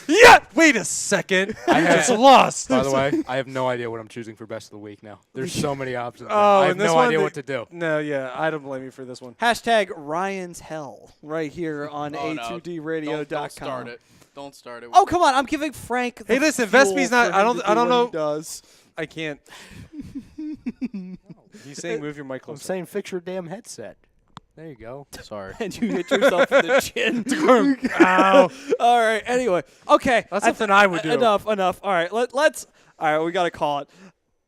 Yeah. Wait a second. I just lost. By the way, I have no idea what I'm choosing for best of the week now. There's so many options. Oh, I have and this no one, idea what to do. No. Yeah. I don't blame you for this one. Hashtag Ryan's Hell right here on Oh, no. A2DRadio.com. Don't start it. Don't start it. Oh come on! I'm giving Frank. Hey, the listen, fuel Vespi's not- for I him don't- to I do don't what know- He does. I can't. He's saying move your mic I'm closer. saying fix your damn headset. There you go. Sorry. And you hit yourself in the chin. Ow. All right. Anyway. Okay. That's something I would do. Enough. All right. Let's. All right. We gotta call it.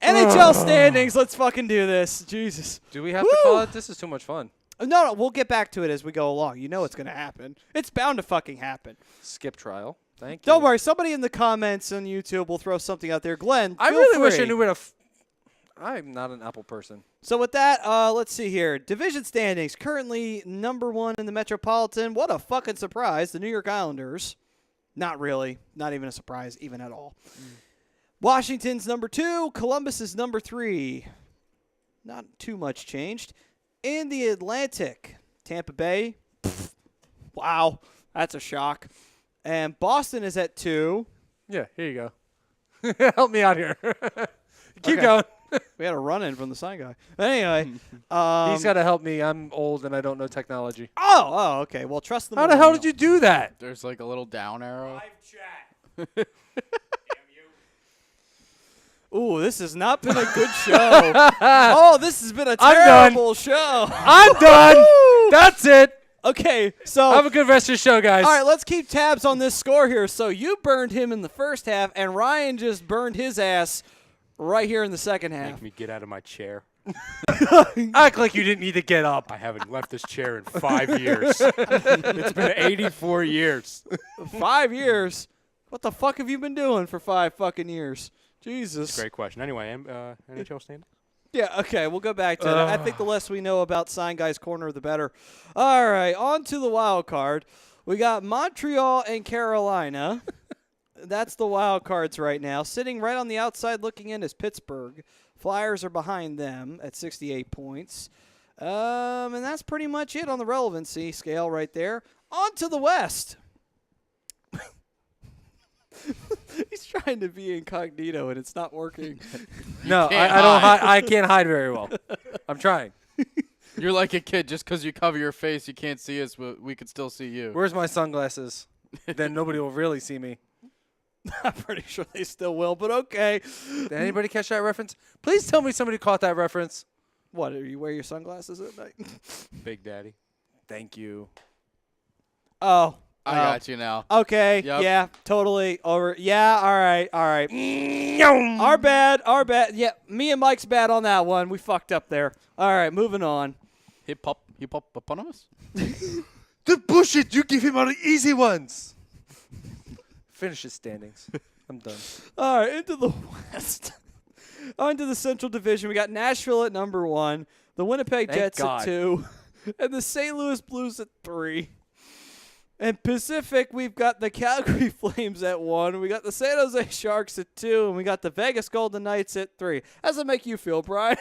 NHL standings. Let's fucking do this. Jesus. Do we have to call it? This is too much fun. No. We'll get back to it as we go along. You know it's gonna happen. It's bound to fucking happen. Skip trial. Thank you. Don't worry. Somebody in the comments on YouTube will throw something out there. Glenn, I feel really wish I free. knew where to. I'm not an Apple person. So with that, let's see here. Division standings. Currently number 1 in the Metropolitan. What a fucking surprise. The New York Islanders. Not really. Not even a surprise, even at all. Washington's number 2. Columbus is number 3. Not too much changed. In the Atlantic, Tampa Bay. Wow. That's a shock. And Boston is at 2. Yeah, here you go. Help me out here. Keep Okay. going. We had a run-in from the sign guy. Anyway. He's got to help me. I'm old and I don't know technology. Oh, okay. Well, trust the How the hell millennial. did you do that? There's like a little down arrow. Ooh, this has not been a good show. Oh, this has been a I'm done. terrible show. I'm done. That's it. Okay, so Have a good rest of the show, guys. all right, let's keep tabs on this score here. So you burned him in the first half, and Ryan just burned his ass right here in the second half. Make me get out of my chair. Act like you didn't need to get up. I haven't left this chair in 5 years. It's been 84 years. 5 years? What the fuck have you been doing for 5 fucking years? Jesus. Great question. Anyway, NHL standings? Yeah, okay, we'll go back to it. I think the less we know about Sign Guy's Corner, the better. All right, on to the wild card. We got Montreal and Carolina. That's the wild cards right now. Sitting right on the outside looking in is Pittsburgh. Flyers are behind them at 68 points. And that's pretty much it on the relevancy scale right there. On to the West. He's trying to be incognito, and it's not working. No, can't I don't. hide. I can't hide very well. I'm trying. You're like a kid. Just because you cover your face, you can't see us, but we could still see you. Where's my sunglasses? Then nobody will really see me. I'm pretty sure they still will, but okay. Did anybody catch that reference? Please tell me somebody caught that reference. What, do you wear your sunglasses at night? Big Daddy. Thank you. Oh. I got you now. Okay. Yep. Yeah, totally. Over. Yeah, all right. Our bad. Yeah, me and Mike's bad on that one. We fucked up there. All right, moving on. Hip hop eponymous? The bullshit. You give him all the easy ones. Finish his standings. I'm done. All right, into the West. On to the Central Division. We got Nashville at number 1, the Winnipeg Thank Jets God. at 2, and the St. Louis Blues at 3. And Pacific, we've got the Calgary Flames at 1. We got the San Jose Sharks at 2, and we got the Vegas Golden Knights at 3. How does it make you feel, Brian?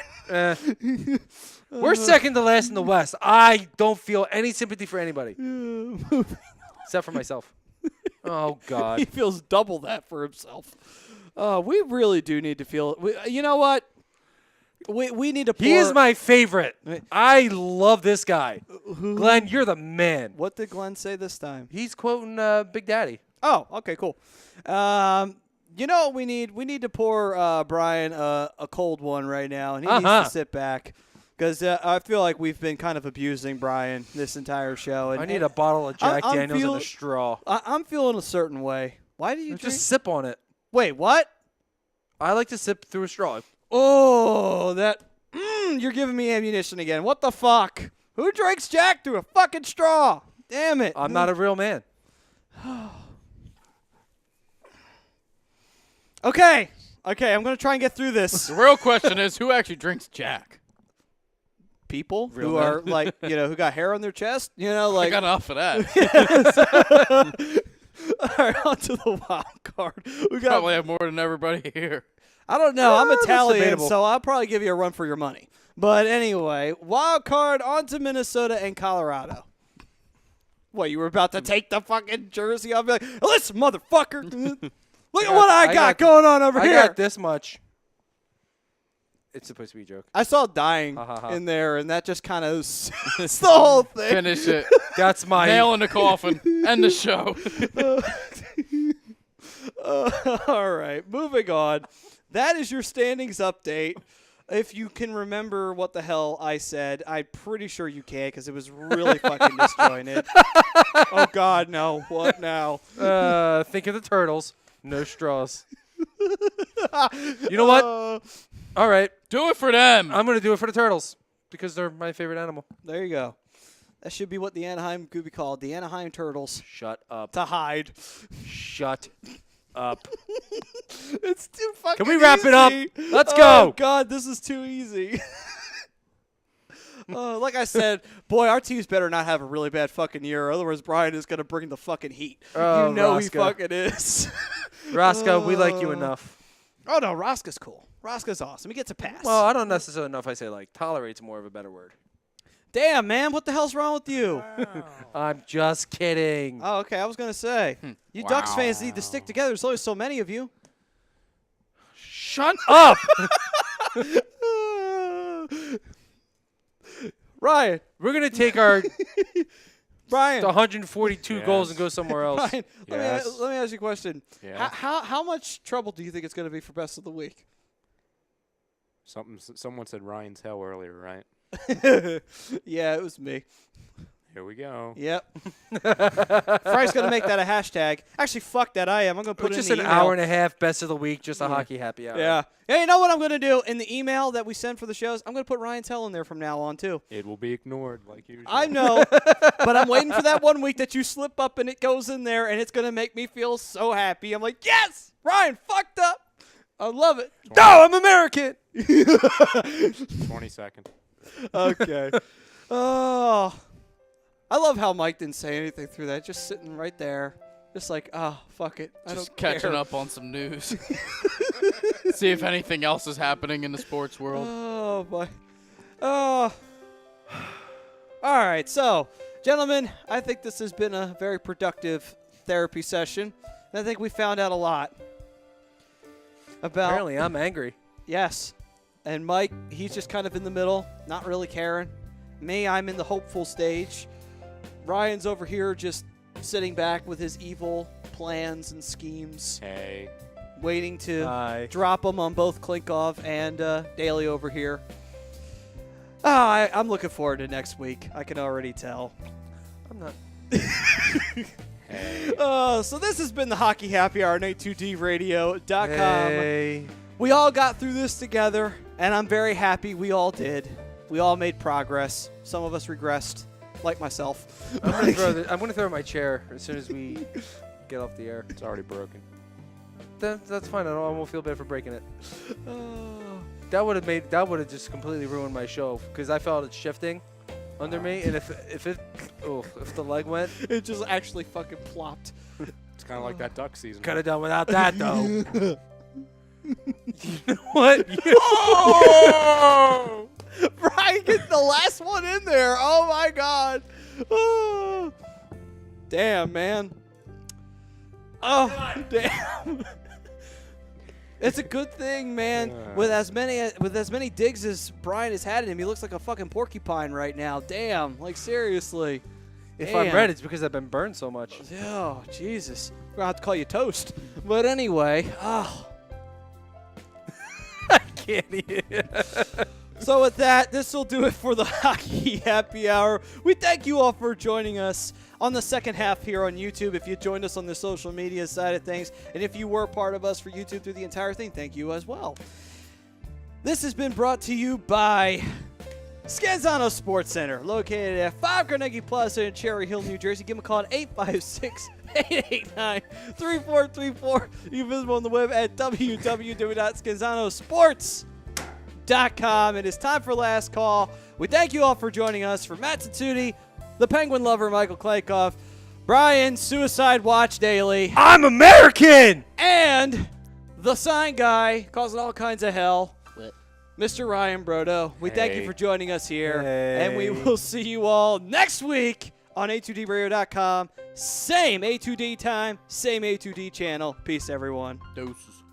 We're second to last in the West. I don't feel any sympathy for anybody except for myself. Oh He God. feels double that for himself. We really do need to feel. You know what? We need to. He is pour- my favorite. I love this guy. Glenn, you're the man. What did Glenn say this time? He's quoting Big Daddy. Oh, okay, cool. You know what we need? We need to pour Brian a cold one right now, and he needs to sit back because I feel like we've been kind of abusing Brian this entire show. And, I need a bottle of Jack I'm Daniels and feel- a straw. I'm feeling a certain way. Why do you drink? Just sip on it. Wait, what? I like to sip through a straw. Oh, that. You're giving me ammunition again. What the fuck? Who drinks Jack through a fucking straw? Damn it. I'm not a real man. Okay, I'm going to try and get through this. The real question is, who actually drinks Jack? People Real who men. are like, who got hair on their chest, I like. got enough of that. All right, on to the wild card. We got. Probably have more than everybody here. I don't know. I'm that's Italian, debatable. so I'll probably give you a run for your money. But anyway, wild card onto Minnesota and Colorado. What, you were about to take the fucking jersey? I'll be like, listen, motherfucker. Look at what I got going on over I here. got this much. It's supposed to be a joke. I saw dying Ha, ha, ha. in there, and that just kind of it's the whole thing. Finish it. That's my Nail in the coffin. End the show. All right, moving on. That is your standings update. If you can remember what the hell I said, I'm pretty sure you can because it was really fucking disjointed. Oh, God, no. What now? think of the turtles. No straws. You know what? All right. Do it for them. I'm going to do it for the turtles because they're my favorite animal. There you go. That should be what the Anaheim could be called. The Anaheim Turtles. Shut up. To hide. Shut up. It's too fucking Can we wrap it up? easy. Let's Oh, go. God, this is too easy. Like I said, boy, our teams better not have a really bad fucking year. Otherwise, Brian is going to bring the fucking heat. Oh, you know Roscoe. he fucking is. Roscoe, we like you enough. Oh, no, Roscoe's cool. Roscoe's awesome. He gets a pass. Well, I don't necessarily know if I say like tolerate's more of a better word. Damn, man, what the hell's wrong with you? I'm just kidding. Oh, okay, I was going to say. You Ducks Wow. fans need to stick together. There's always so many of you. Shut up. Ryan. We're going to take our Brian. 142 goals and Yes. go somewhere else. Brian, Yes. let me ask you a question. Yes. How much trouble do you think it's going to be for best of the week? Someone said Ryan's hell earlier, right? Yeah, it was me. Here we go. Yep. Frank's going to make that a hashtag. Actually, fuck that. I am. I'm going to put Put it just in an the email. hour and a half best of the week, just a hockey happy hour. Yeah. Hey, you know what I'm going to do? In the email that we send for the shows, I'm going to put Ryan's Hell in there from now on, too. It will be ignored like usual. I know, but I'm waiting for that 1 week that you slip up and it goes in there, and it's going to make me feel so happy. I'm like, yes, Ryan fucked up. I love it. No, I'm American. 20 seconds. Okay. Oh, I love how Mike didn't say anything through that. Just sitting right there, just like, oh, fuck it. I Just don't catching care. up on some news. See if anything else is happening in the sports world. Oh boy. Oh. All right. So, gentlemen, I think this has been a very productive therapy session. And I think we found out a lot about. Apparently, I'm angry. Yes. And Mike, he's just kind of in the middle, not really caring. Me, I'm in the hopeful stage. Ryan's over here just sitting back with his evil plans and schemes, Hey. waiting to Hi. drop them on both Klinkov and Daly over here. I'm looking forward to next week. I can already tell. I'm not. Hey. So this has been the Hockey Happy Hour, night2dradio.com. Hey. We all got through this together, and I'm very happy we all did. We all made progress. Some of us regressed, like myself. I'm gonna throw my chair as soon as we get off the air. It's already broken. That's fine. I won't feel bad for breaking it. Oh. That would have just completely ruined my show because I felt it shifting under me, and if the leg went, It just actually fucking plopped. It's kind of like that duck season. could have done without that though. You know what? Oh! Brian gets the last one in there. Oh my god. Oh. Damn, man. Oh, damn. It's a good thing, man. With as many digs as Brian has had in him, he looks like a fucking porcupine right now. Damn, like seriously. If I'm Damn. red, it's because I've been burned so much. Oh, Jesus. I'm gonna have to call you toast. But anyway, Can't eat it. So with that, this will do it for the Hockey Happy Hour. We thank you all for joining us on the second half here on YouTube. If you joined us on the social media side of things, and if you were part of us for YouTube through the entire thing, thank you as well. This has been brought to you by Scanzano Sports Center, located at 5 Carnegie Plaza in Cherry Hill, New Jersey. Give them a call at 856-889-3434. You can visit them on the web at www.scanzanosports.com. It is time for last call. We thank you all for joining us. For Matt Tatuti, the Penguin lover, Michael Klaikoff, Brian, Suicide Watch Daily, I'm American! and the sign guy causing all kinds of hell, Mr. Ryan Brodo. We thank you Hey. for joining us here, Hey. and we will see you all next week on A2DRadio.com. Same A2D time, same A2D channel. Peace, everyone. Deuces.